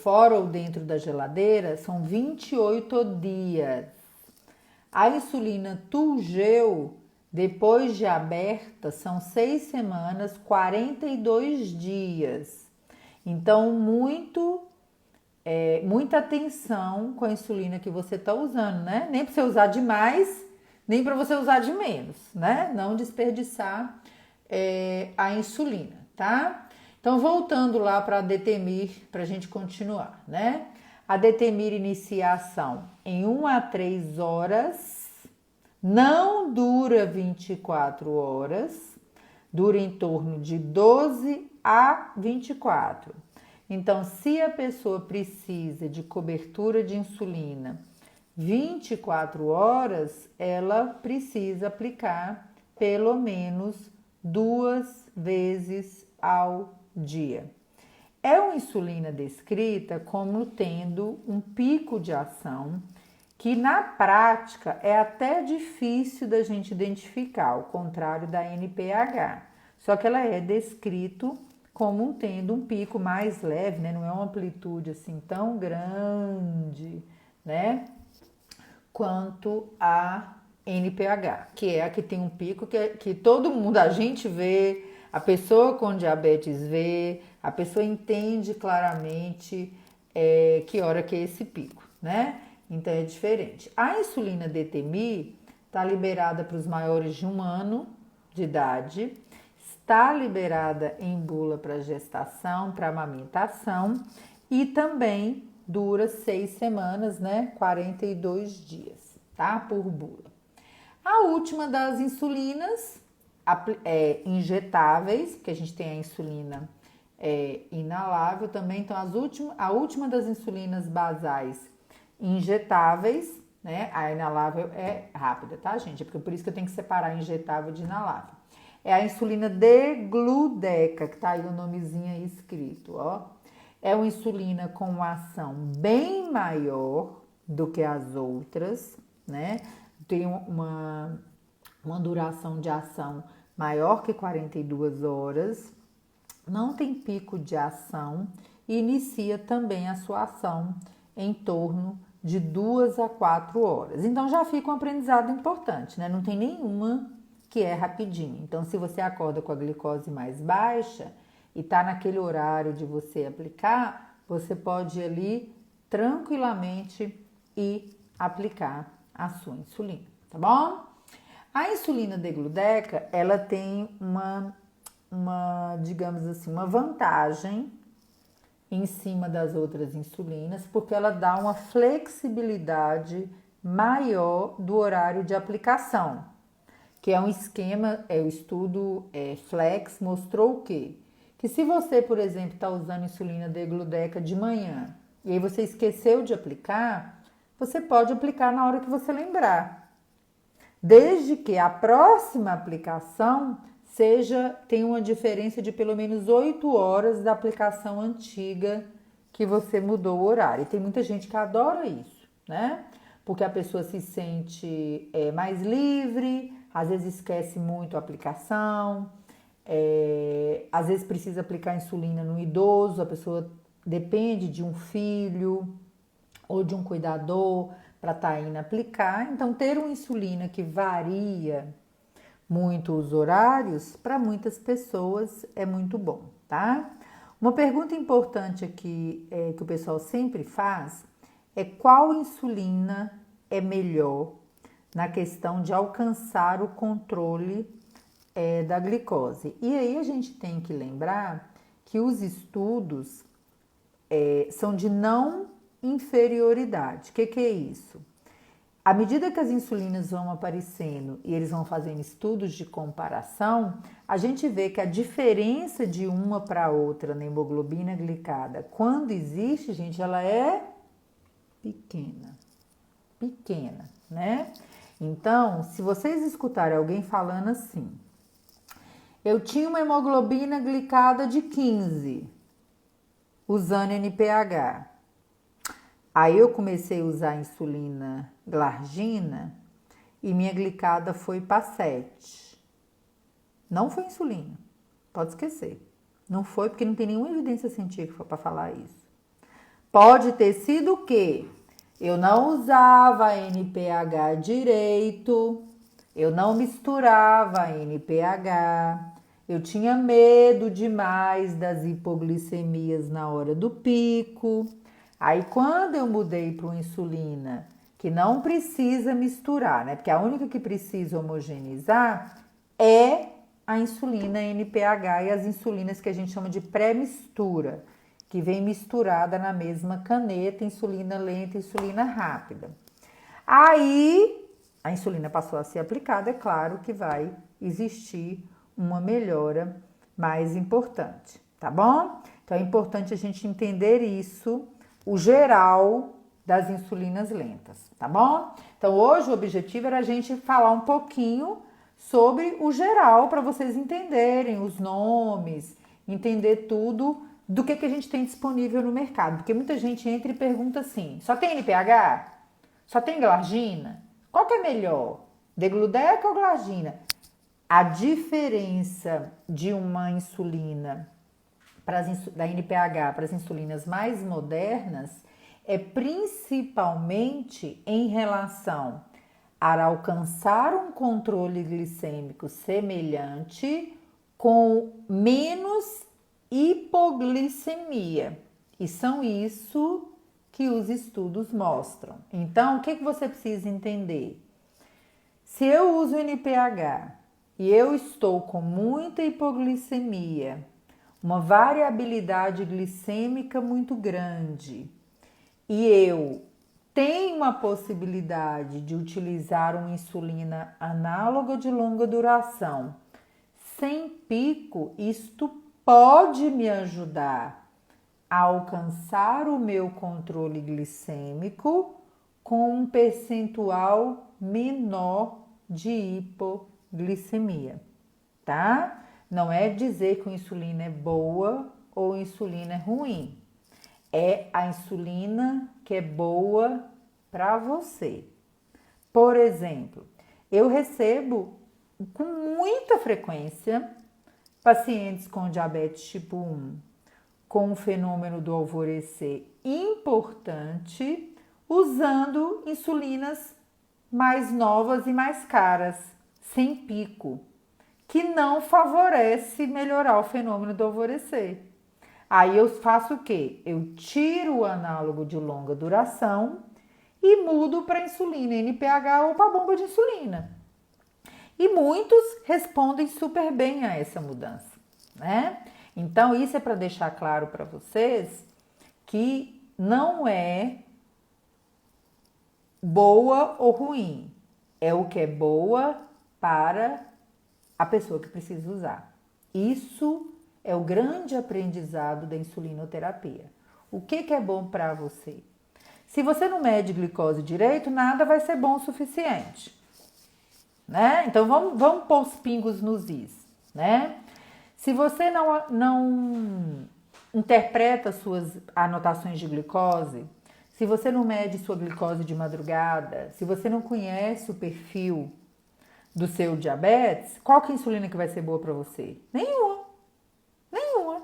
fora ou dentro da geladeira, são 28 dias. A insulina Toujeo, depois de aberta, são 6 semanas, 42 dias. Então, muito muita atenção com a insulina que você está usando, né? Nem para você usar demais, nem para você usar de menos, né? Não desperdiçar a insulina, tá? Então, voltando lá para a Detemir, para a gente continuar, né? A Detemir inicia a ação em 1 a 3 horas, não dura 24 horas, dura em torno de 12 a 24. Então, se a pessoa precisa de cobertura de insulina 24 horas, ela precisa aplicar pelo menos 2 vezes ao dia. É uma insulina descrita como tendo um pico de ação que na prática é até difícil da gente identificar, ao contrário da NPH. Só que ela é descrito como tendo um pico mais leve, né? Não é uma amplitude assim tão grande, né? Quanto a NPH, que é a que tem um pico que todo mundo, a gente vê, a pessoa com diabetes vê, a pessoa entende claramente que hora que é esse pico, né? Então é diferente. A insulina Detemir está liberada para os maiores de 1 ano de idade, está liberada em bula para gestação, para amamentação e também dura 6 semanas, né? 42 dias, tá? Por bula. A última das insulinas injetáveis, porque a gente tem a insulina inalável também, então a última das insulinas basais injetáveis, né? A inalável é rápida, tá, gente? É por isso que eu tenho que separar injetável de inalável. É a insulina Degludeca, que tá aí o nomezinho aí escrito, ó. É uma insulina com uma ação bem maior do que as outras, né? Tem uma duração de ação maior que 42 horas, não tem pico de ação e inicia também a sua ação em torno de 2 a 4 horas. Então já fica um aprendizado importante, né? Não tem nenhuma que é rapidinho. Então, se você acorda com a glicose mais baixa e tá naquele horário de você aplicar, você pode ir ali tranquilamente e aplicar a sua insulina, tá bom? A insulina Degludeca, ela tem digamos assim, uma vantagem em cima das outras insulinas, porque ela dá uma flexibilidade maior do horário de aplicação, que é um esquema, o estudo Flex mostrou o quê? Que se você, por exemplo, está usando insulina Degludeca de manhã e aí você esqueceu de aplicar, você pode aplicar na hora que você lembrar, desde que a próxima aplicação tenha uma diferença de pelo menos 8 horas da aplicação antiga que você mudou o horário. E tem muita gente que adora isso, né? Porque a pessoa se sente mais livre, às vezes esquece muito a aplicação, às vezes precisa aplicar insulina no idoso, a pessoa depende de um filho ou de um cuidador para estar indo aplicar. Então, ter uma insulina que varia muito os horários, para muitas pessoas é muito bom, tá? Uma pergunta importante aqui que o pessoal sempre faz é qual insulina é melhor na questão de alcançar o controle da glicose. E aí a gente tem que lembrar que os estudos são de não inferioridade. O que é isso? À medida que as insulinas vão aparecendo e eles vão fazendo estudos de comparação, a gente vê que a diferença de uma para outra na hemoglobina glicada, quando existe, gente, ela é pequena, né? Então, se vocês escutarem alguém falando assim, eu tinha uma hemoglobina glicada de 15, usando NPH. Aí eu comecei a usar insulina glargina e minha glicada foi para 7. Não foi insulina, pode esquecer. Não foi porque não tem nenhuma evidência científica para falar isso. Pode ter sido o quê? Eu não usava NPH direito, eu não misturava NPH, eu tinha medo demais das hipoglicemias na hora do pico. Aí quando eu mudei para uma insulina que não precisa misturar, né? Porque a única que precisa homogeneizar é a insulina NPH e as insulinas que a gente chama de pré-mistura, que vem misturada na mesma caneta, insulina lenta e insulina rápida. Aí a insulina passou a ser aplicada, é claro que vai existir uma melhora mais importante, tá bom? Então é importante a gente entender isso, o geral das insulinas lentas, tá bom? Então hoje o objetivo era a gente falar um pouquinho sobre o geral para vocês entenderem os nomes, entender tudo do que a gente tem disponível no mercado, porque muita gente entra e pergunta assim: só tem NPH? Só tem glargina? Qual que é melhor? Degludec ou glargina? A diferença de uma insulina da NPH para as insulinas mais modernas é principalmente em relação a alcançar um controle glicêmico semelhante com menos hipoglicemia. E são isso que os estudos mostram. Então, o que você precisa entender? Se eu uso NPH e eu estou com muita hipoglicemia, uma variabilidade glicêmica muito grande, e eu tenho uma possibilidade de utilizar uma insulina análoga de longa duração, sem pico, isto pode me ajudar a alcançar o meu controle glicêmico com um percentual menor de hipoglicemia, tá? Não é dizer que a insulina é boa ou a insulina é ruim. É a insulina que é boa para você. Por exemplo, eu recebo com muita frequência pacientes com diabetes tipo 1 com o fenômeno do alvorecer importante, usando insulinas mais novas e mais caras, sem pico, que não favorece melhorar o fenômeno do alvorecer. Aí eu faço o quê? Eu tiro o análogo de longa duração e mudo para insulina NPH ou para bomba de insulina. E muitos respondem super bem a essa mudança, né? Então isso é para deixar claro para vocês que não é boa ou ruim, é o que é boa para a pessoa que precisa usar. Isso é o grande aprendizado da insulinoterapia. O que é bom para você? Se você não mede glicose direito, nada vai ser bom o suficiente, né? Então vamos pôr os pingos nos is, né? Se você não interpreta suas anotações de glicose, se você não mede sua glicose de madrugada, se você não conhece o perfil do seu diabetes, qual que é a insulina que vai ser boa para você? Nenhuma. Nenhuma.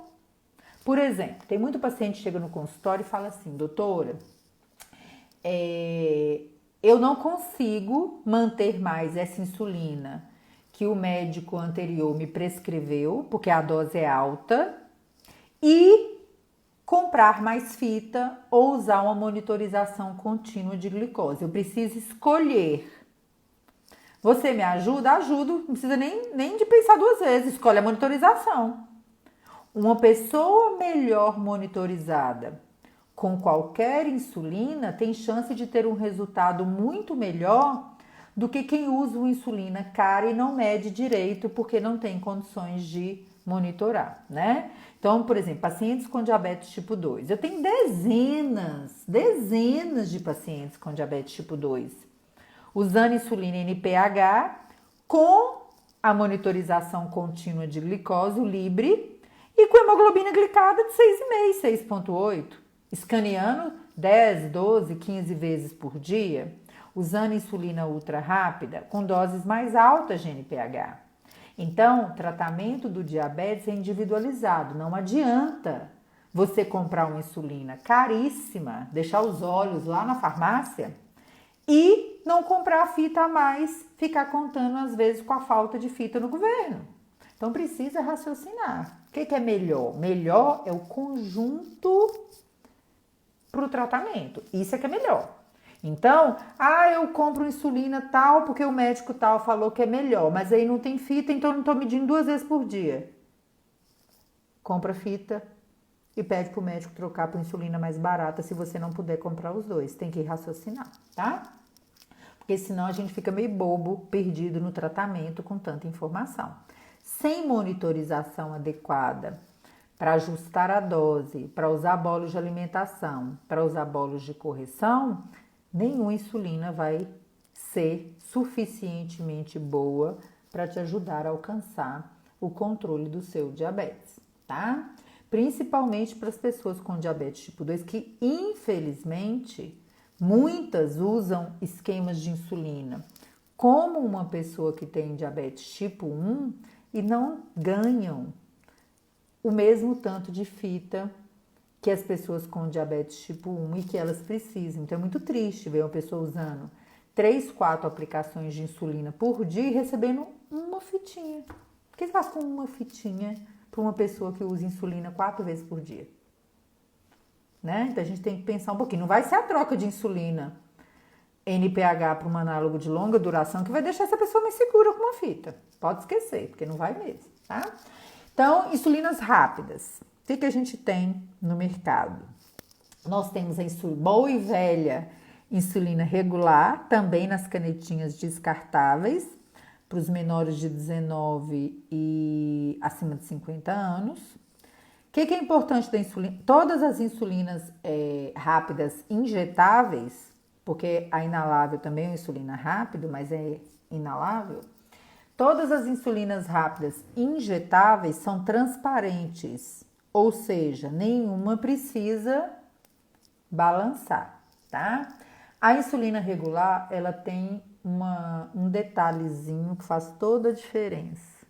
Por exemplo, tem muito paciente que chega no consultório e fala assim: doutora, eu não consigo manter mais essa insulina que o médico anterior me prescreveu, porque a dose é alta, e comprar mais fita ou usar uma monitorização contínua de glicose. Eu preciso escolher. Você me ajuda? Ajudo. Não precisa nem de pensar duas vezes. Escolhe a monitorização. Uma pessoa melhor monitorizada com qualquer insulina tem chance de ter um resultado muito melhor do que quem usa uma insulina cara e não mede direito porque não tem condições de monitorar, né? Então, por exemplo, pacientes com diabetes tipo 2. Eu tenho dezenas de pacientes com diabetes tipo 2, usando insulina NPH com a monitorização contínua de glicose, o Libre, e com hemoglobina glicada de 6,5, 6,8, escaneando 10, 12, 15 vezes por dia, usando insulina ultra rápida com doses mais altas de NPH. Então, o tratamento do diabetes é individualizado, não adianta você comprar uma insulina caríssima, deixar os olhos lá na farmácia e não comprar fita a mais, ficar contando às vezes com a falta de fita no governo. Então precisa raciocinar. O que é melhor? Melhor é o conjunto para o tratamento. Isso é que é melhor. Então, eu compro insulina tal porque o médico tal falou que é melhor, mas aí não tem fita, então eu não estou medindo 2 vezes por dia. Compra fita e pede para o médico trocar por insulina mais barata se você não puder comprar os dois. Tem que raciocinar, tá? Porque senão a gente fica meio bobo, perdido no tratamento com tanta informação. Sem monitorização adequada para ajustar a dose, para usar bolos de alimentação, para usar bolos de correção, nenhuma insulina vai ser suficientemente boa para te ajudar a alcançar o controle do seu diabetes, tá? Principalmente para as pessoas com diabetes tipo 2, que infelizmente muitas usam esquemas de insulina como uma pessoa que tem diabetes tipo 1 e não ganham o mesmo tanto de fita que as pessoas com diabetes tipo 1 e que elas precisam. Então é muito triste ver uma pessoa usando 3, 4 aplicações de insulina por dia e recebendo uma fitinha. O que você faz com uma fitinha para uma pessoa que usa insulina 4 vezes por dia? Né? Então a gente tem que pensar um pouquinho. Não vai ser a troca de insulina NPH para um análogo de longa duração que vai deixar essa pessoa mais segura com uma fita. Pode esquecer, porque não vai mesmo, tá? Então, insulinas rápidas. O que a gente tem no mercado? Nós temos a boa e velha insulina regular, também nas canetinhas descartáveis, para os menores de 19 e acima de 50 anos. O que é importante da insulina? Todas as insulinas rápidas injetáveis, porque a inalável também é uma insulina rápida, mas é inalável. Todas as insulinas rápidas injetáveis são transparentes, ou seja, nenhuma precisa balançar, tá? A insulina regular, ela tem um detalhezinho que faz toda a diferença.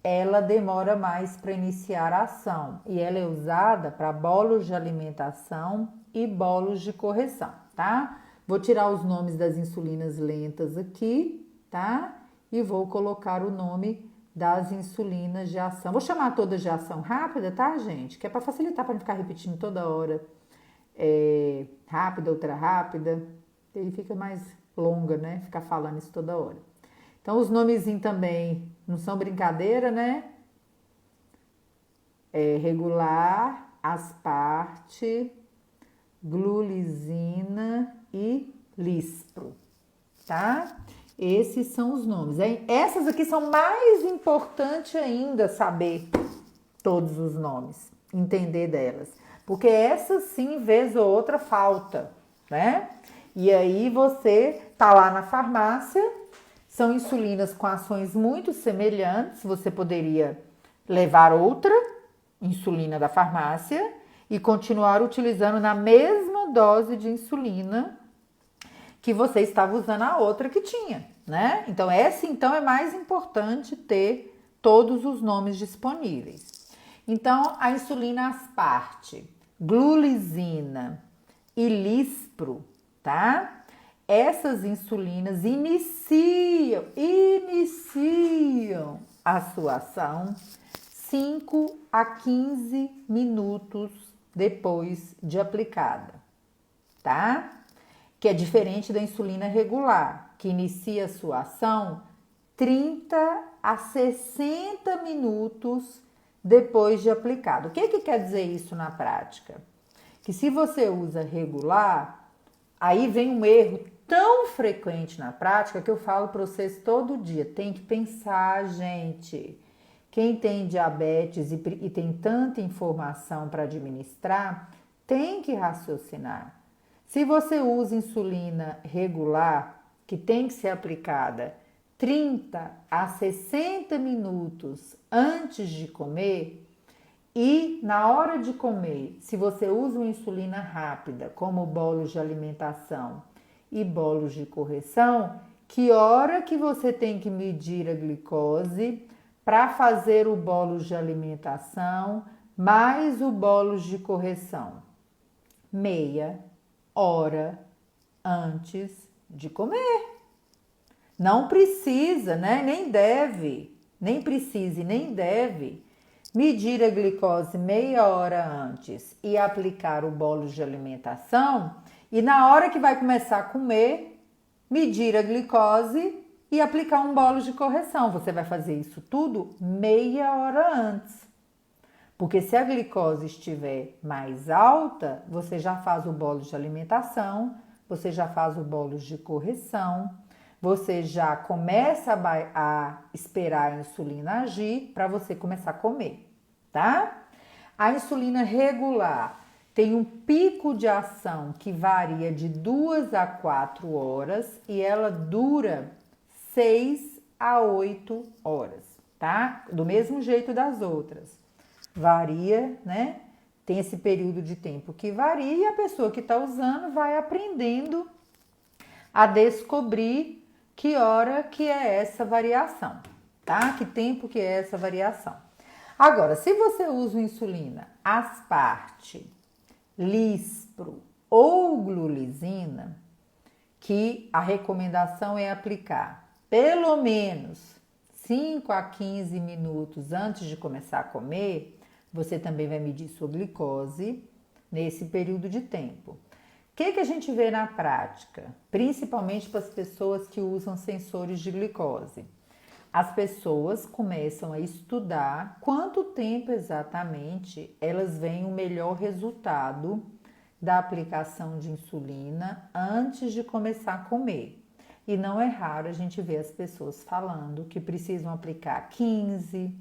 Ela demora mais para iniciar a ação e ela é usada para bolos de alimentação e bolos de correção, tá? Vou tirar os nomes das insulinas lentas aqui, tá? E vou colocar o nome das insulinas de ação. Vou chamar todas de ação rápida, tá, gente? Que é para facilitar, para não ficar repetindo toda hora. Rápida, ultra rápida. Ele fica mais longa, né? Ficar falando isso toda hora. Então, os nomezinhos também não são brincadeira, né? Regular, asparte, glulizina e lispro, tá? Esses são os nomes. Essas aqui são mais importantes ainda saber todos os nomes, entender delas. Porque essas sim, vez ou outra, falta, né? E aí você tá lá na farmácia, são insulinas com ações muito semelhantes, você poderia levar outra insulina da farmácia e continuar utilizando na mesma dose de insulina que você estava usando a outra que tinha, né? Então, essa então é mais importante ter todos os nomes disponíveis. Então, a insulina asparte, glulizina e lispro, tá? Essas insulinas iniciam a sua ação 5 a 15 minutos depois de aplicada, tá? Que é diferente da insulina regular, que inicia a sua ação 30 a 60 minutos depois de aplicado. O que quer dizer isso na prática? Que se você usa regular, aí vem um erro tão frequente na prática que eu falo para vocês todo dia. Tem que pensar, gente. Quem tem diabetes e tem tanta informação para administrar, tem que raciocinar. Se você usa insulina regular, que tem que ser aplicada 30 a 60 minutos antes de comer, e na hora de comer, se você usa uma insulina rápida, como bolos de alimentação e bolos de correção, que hora que você tem que medir a glicose para fazer o bolos de alimentação mais o bolos de correção? Meia hora antes de comer. Não precisa, né? Nem deve, nem precisa e nem deve medir a glicose meia hora antes e aplicar o bolo de alimentação, e na hora que vai começar a comer, medir a glicose e aplicar um bolo de correção. Você vai fazer isso tudo meia hora antes. Porque se a glicose estiver mais alta, você já faz o bolo de alimentação, você já faz o bolo de correção, você já começa a esperar a insulina agir para você começar a comer, tá? A insulina regular tem um pico de ação que varia de 2 a 4 horas e ela dura 6 a 8 horas, tá? Do mesmo jeito das outras. Varia, né? Tem esse período de tempo que varia e a pessoa que está usando vai aprendendo a descobrir que hora que é essa variação, tá? Que tempo que é essa variação. Agora, se você usa insulina asparte, lispro ou glulisina, que a recomendação é aplicar pelo menos 5 a 15 minutos antes de começar a comer, você também vai medir sua glicose nesse período de tempo. O que a gente vê na prática? Principalmente para as pessoas que usam sensores de glicose. As pessoas começam a estudar quanto tempo exatamente elas veem o melhor resultado da aplicação de insulina antes de começar a comer. E não é raro a gente ver as pessoas falando que precisam aplicar 15,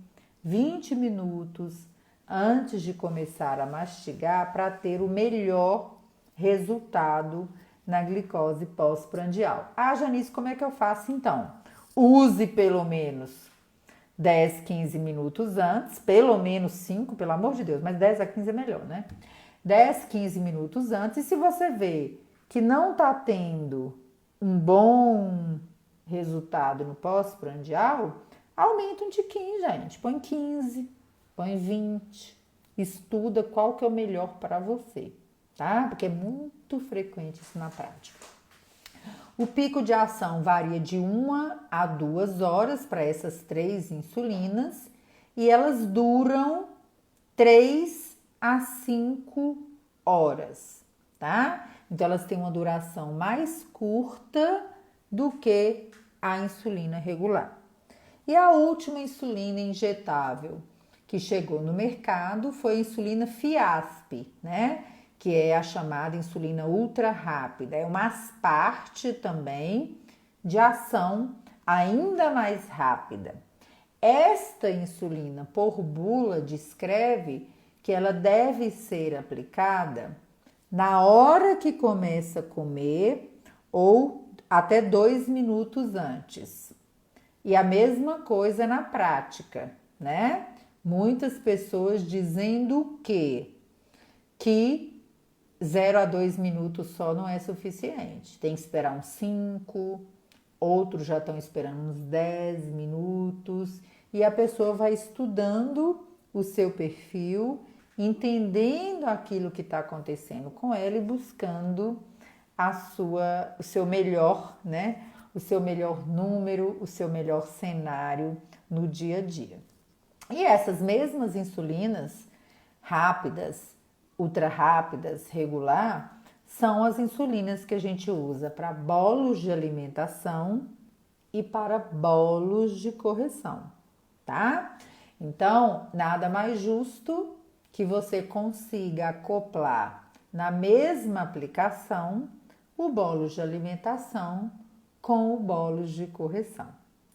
20 minutos antes de começar a mastigar para ter o melhor resultado na glicose pós-prandial. Ah, Janice, como é que eu faço então? Use pelo menos 10, 15 minutos antes, pelo menos 5, pelo amor de Deus, mas 10 a 15 é melhor, né? 10, 15 minutos antes, e se você vê que não está tendo um bom resultado no pós-prandial, aumenta um tiquinho, gente. Põe 15, põe 20. Estuda qual que é o melhor para você, tá? Porque é muito frequente isso na prática. O pico de ação varia de 1 a 2 horas para essas 3 insulinas e elas duram 3 a 5 horas, tá? Então, elas têm uma duração mais curta do que a insulina regular. E a última insulina injetável que chegou no mercado foi a insulina Fiasp, né? Que é a chamada insulina ultra rápida. É uma asparte também de ação ainda mais rápida. Esta insulina por bula descreve que ela deve ser aplicada na hora que começa a comer ou até 2 minutos antes. E a mesma coisa na prática, né? Muitas pessoas dizendo que 0 a 2 minutos só não é suficiente. Tem que esperar uns 5, outros já estão esperando uns 10 minutos. E a pessoa vai estudando o seu perfil, entendendo aquilo que está acontecendo com ela e buscando o seu melhor, né? O seu melhor número, o seu melhor cenário no dia a dia. E essas mesmas insulinas rápidas, ultra rápidas, regular, são as insulinas que a gente usa para bolos de alimentação e para bolos de correção, tá? Então, nada mais justo que você consiga acoplar na mesma aplicação o bolo de alimentação com o bolo de correção,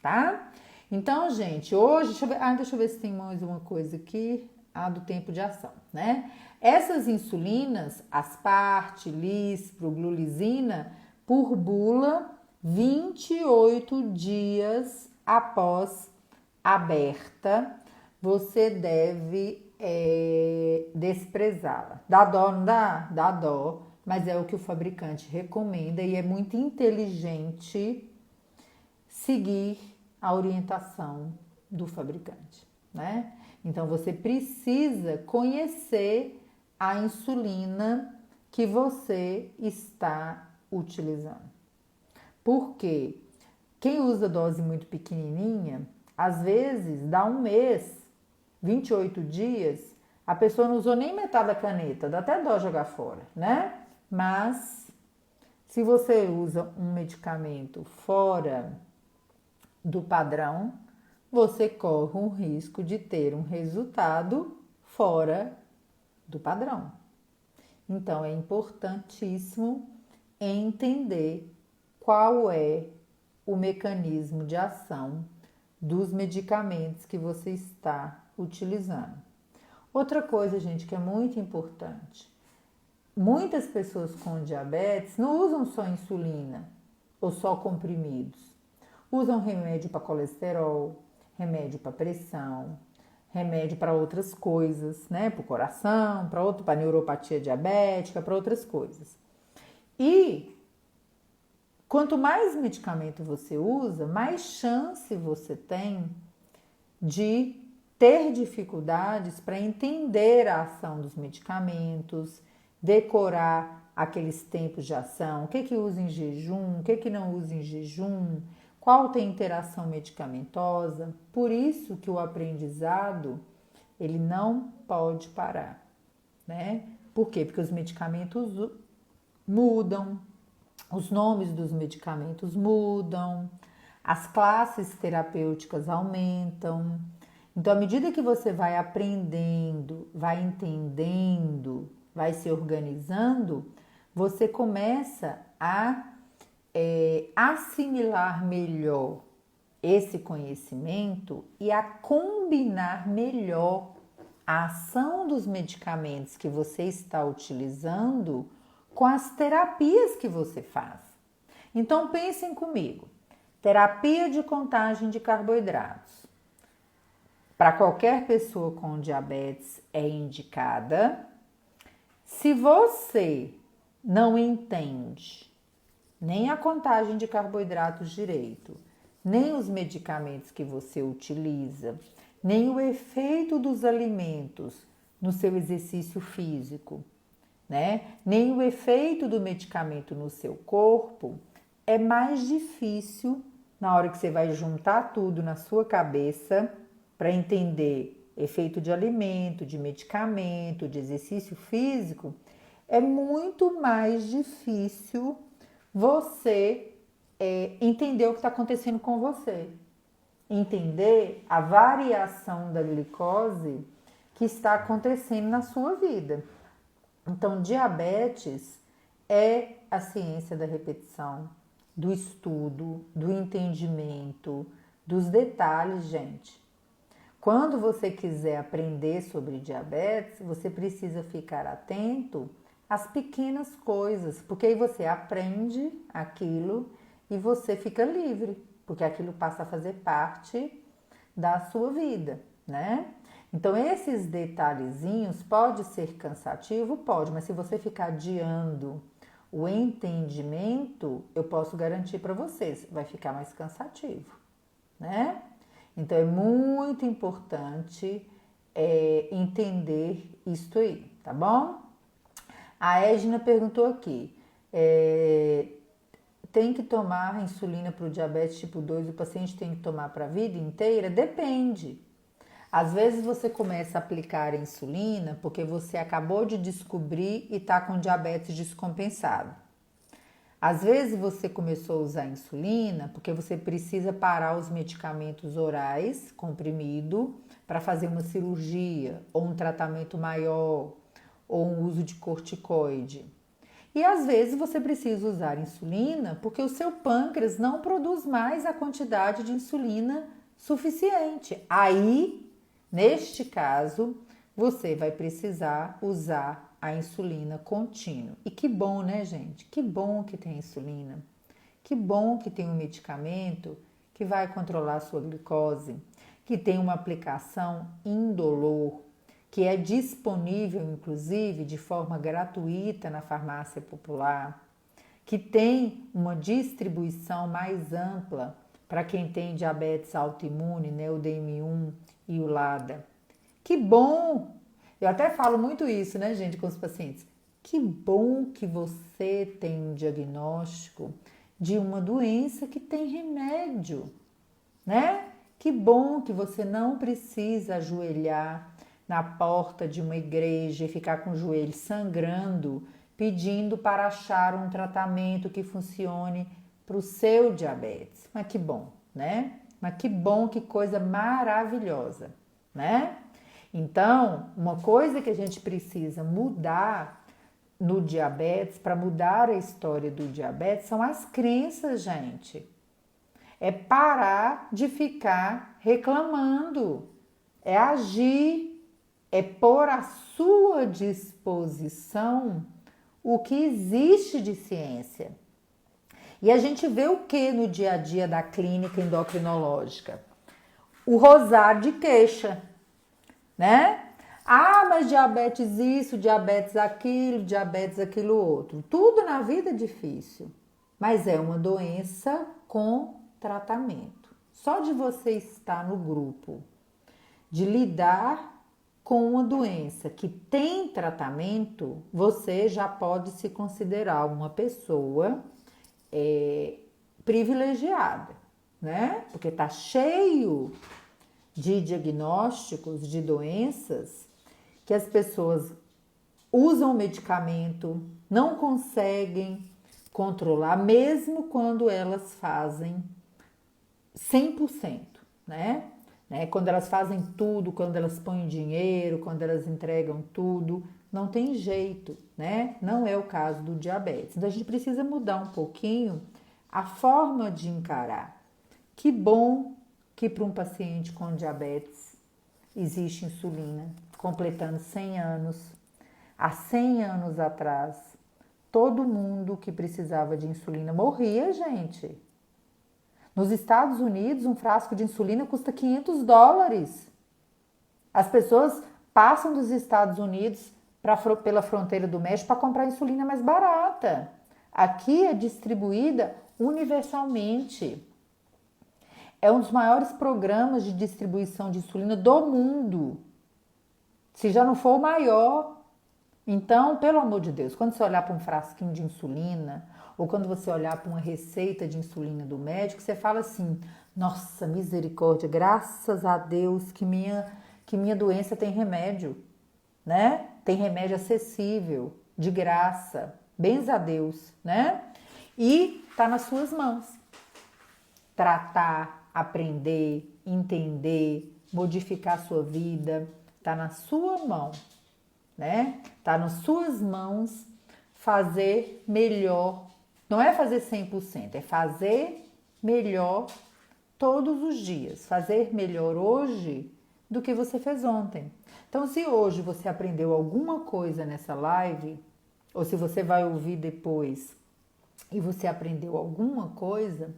tá? Então, gente, hoje, deixa eu ver se tem mais uma coisa aqui, do tempo de ação, né? Essas insulinas, asparte, lispro, glulisina, por bula, 28 dias após aberta, você deve desprezá-la. Dá dó, não dá? Dá dó, mas é o que o fabricante recomenda e é muito inteligente seguir a orientação do fabricante, né? Então, você precisa conhecer a insulina que você está utilizando. Porque quem usa dose muito pequenininha, às vezes dá um mês 28 dias, a pessoa não usou nem metade da caneta, dá até dó jogar fora, né? Mas se você usa um medicamento fora do padrão, você corre um risco de ter um resultado fora do padrão. Então é importantíssimo entender qual é o mecanismo de ação dos medicamentos que você está utilizando. Outra coisa, gente, que é muito importante. Muitas pessoas com diabetes não usam só insulina ou só comprimidos. Usam remédio para colesterol, remédio para pressão, remédio para outras coisas, né? Para o coração, para neuropatia diabética, para outras coisas. E quanto mais medicamento você usa, mais chance você tem de ter dificuldades para entender a ação dos medicamentos, decorar aqueles tempos de ação, o que usa em jejum, o que não usa em jejum, qual tem interação medicamentosa. Por isso que o aprendizado, ele não pode parar, né? Por quê? Porque os medicamentos mudam, os nomes dos medicamentos mudam, as classes terapêuticas aumentam. Então, à medida que você vai aprendendo, vai entendendo, vai se organizando, você começa a assimilar melhor esse conhecimento e a combinar melhor a ação dos medicamentos que você está utilizando com as terapias que você faz. Então pensem comigo, terapia de contagem de carboidratos. Para qualquer pessoa com diabetes é indicada. Se você não entende nem a contagem de carboidratos direito, nem os medicamentos que você utiliza, nem o efeito dos alimentos no seu exercício físico, né? Nem o efeito do medicamento no seu corpo, é mais difícil na hora que você vai juntar tudo na sua cabeça para entender efeito de alimento, de medicamento, de exercício físico, é muito mais difícil você entender o que está acontecendo com você. Entender a variação da glicose que está acontecendo na sua vida. Então, diabetes é a ciência da repetição, do estudo, do entendimento, dos detalhes, gente. Quando você quiser aprender sobre diabetes, você precisa ficar atento às pequenas coisas, porque aí você aprende aquilo e você fica livre, porque aquilo passa a fazer parte da sua vida, né? Então, esses detalhezinhos pode ser cansativo? Pode, mas se você ficar adiando o entendimento, eu posso garantir para vocês, vai ficar mais cansativo, né? Então, é muito importante entender isso aí, tá bom? A Edna perguntou aqui, tem que tomar insulina para o diabetes tipo 2, o paciente tem que tomar para a vida inteira? Depende. Às vezes você começa a aplicar insulina porque você acabou de descobrir e está com diabetes descompensado. Às vezes você começou a usar insulina porque você precisa parar os medicamentos orais, comprimido, para fazer uma cirurgia ou um tratamento maior ou um uso de corticoide. E às vezes você precisa usar insulina porque o seu pâncreas não produz mais a quantidade de insulina suficiente. Aí, neste caso, você vai precisar usar a insulina contínua. E que bom, né, gente? Que bom que tem insulina. Que bom que tem um medicamento que vai controlar a sua glicose, que tem uma aplicação indolor, que é disponível, inclusive, de forma gratuita na farmácia popular, que tem uma distribuição mais ampla para quem tem diabetes autoimune, né, o DM1 e o LADA. Que bom! Eu até falo muito isso, né, gente, com os pacientes. Que bom que você tem um diagnóstico de uma doença que tem remédio, né? Que bom que você não precisa ajoelhar na porta de uma igreja e ficar com o joelho sangrando, pedindo para achar um tratamento que funcione para o seu diabetes. Mas que bom, né? Mas que bom, que coisa maravilhosa, né? Então, uma coisa que a gente precisa mudar no diabetes, para mudar a história do diabetes, são as crenças, gente. É parar de ficar reclamando, é agir, é pôr à sua disposição o que existe de ciência. E a gente vê o que no dia a dia da clínica endocrinológica? O rosário de queixa, né? Ah, mas diabetes isso, diabetes aquilo outro. Tudo na vida é difícil, mas é uma doença com tratamento. Só de você estar no grupo, de lidar com uma doença que tem tratamento, você já pode se considerar uma pessoa privilegiada, né? Porque tá cheio de diagnósticos de doenças que as pessoas usam medicamento, não conseguem controlar, mesmo quando elas fazem 100%, né? Quando elas fazem tudo, quando elas põem dinheiro, quando elas entregam tudo, não tem jeito, né? Não é o caso do diabetes. Então a gente precisa mudar um pouquinho a forma de encarar. Que bom que para um paciente com diabetes existe insulina, completando 100 anos. Há 100 anos atrás, todo mundo que precisava de insulina morria, gente. Nos Estados Unidos, um frasco de insulina custa $500. As pessoas passam dos Estados Unidos pela fronteira do México para comprar insulina mais barata. Aqui é distribuída universalmente. É um dos maiores programas de distribuição de insulina do mundo. Se já não for o maior. Então, pelo amor de Deus, quando você olhar para um frasquinho de insulina, ou quando você olhar para uma receita de insulina do médico, você fala assim: nossa, misericórdia, graças a Deus que minha doença tem remédio, né? Tem remédio acessível, de graça, bens a Deus, né? E tá nas suas mãos. Tratar, aprender, entender, modificar a sua vida, tá na sua mão, né? Tá nas suas mãos fazer melhor. Não é fazer 100%, é fazer melhor todos os dias. Fazer melhor hoje do que você fez ontem. Então, se hoje você aprendeu alguma coisa nessa live, ou se você vai ouvir depois e você aprendeu alguma coisa,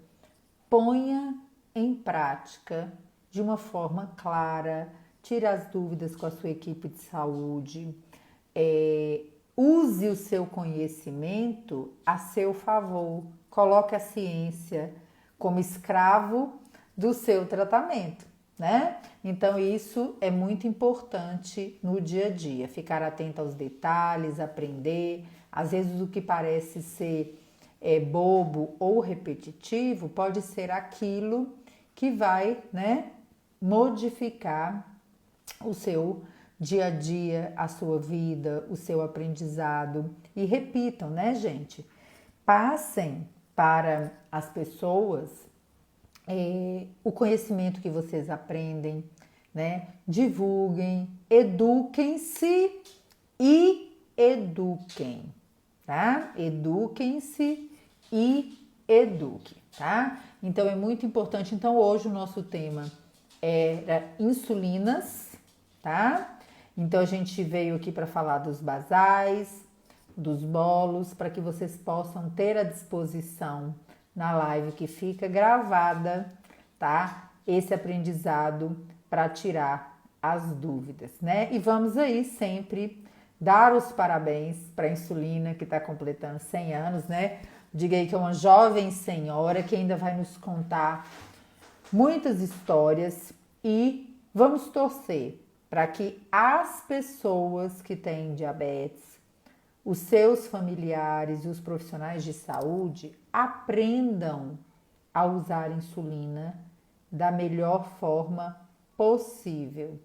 ponha em prática de uma forma clara, tire as dúvidas com a sua equipe de saúde, use o seu conhecimento a seu favor, coloque a ciência como escravo do seu tratamento, né? Então isso é muito importante no dia a dia, ficar atento aos detalhes, aprender. Às vezes o que parece ser bobo ou repetitivo pode ser aquilo que vai, né, modificar o seu dia a dia, a sua vida, o seu aprendizado. E repitam, né, gente? Passem para as pessoas o conhecimento que vocês aprendem, né? Divulguem, eduquem-se e eduquem, tá? Eduquem-se e eduquem, tá? Então é muito importante. Então hoje o nosso tema era insulinas, tá? Então a gente veio aqui para falar dos basais, dos bolos, para que vocês possam ter à disposição na live que fica gravada, tá? Esse aprendizado para tirar as dúvidas, né? E vamos aí sempre dar os parabéns para a insulina que está completando 100 anos, né? Diga aí que é uma jovem senhora que ainda vai nos contar muitas histórias e vamos torcer para que as pessoas que têm diabetes, os seus familiares e os profissionais de saúde aprendam a usar insulina da melhor forma possível.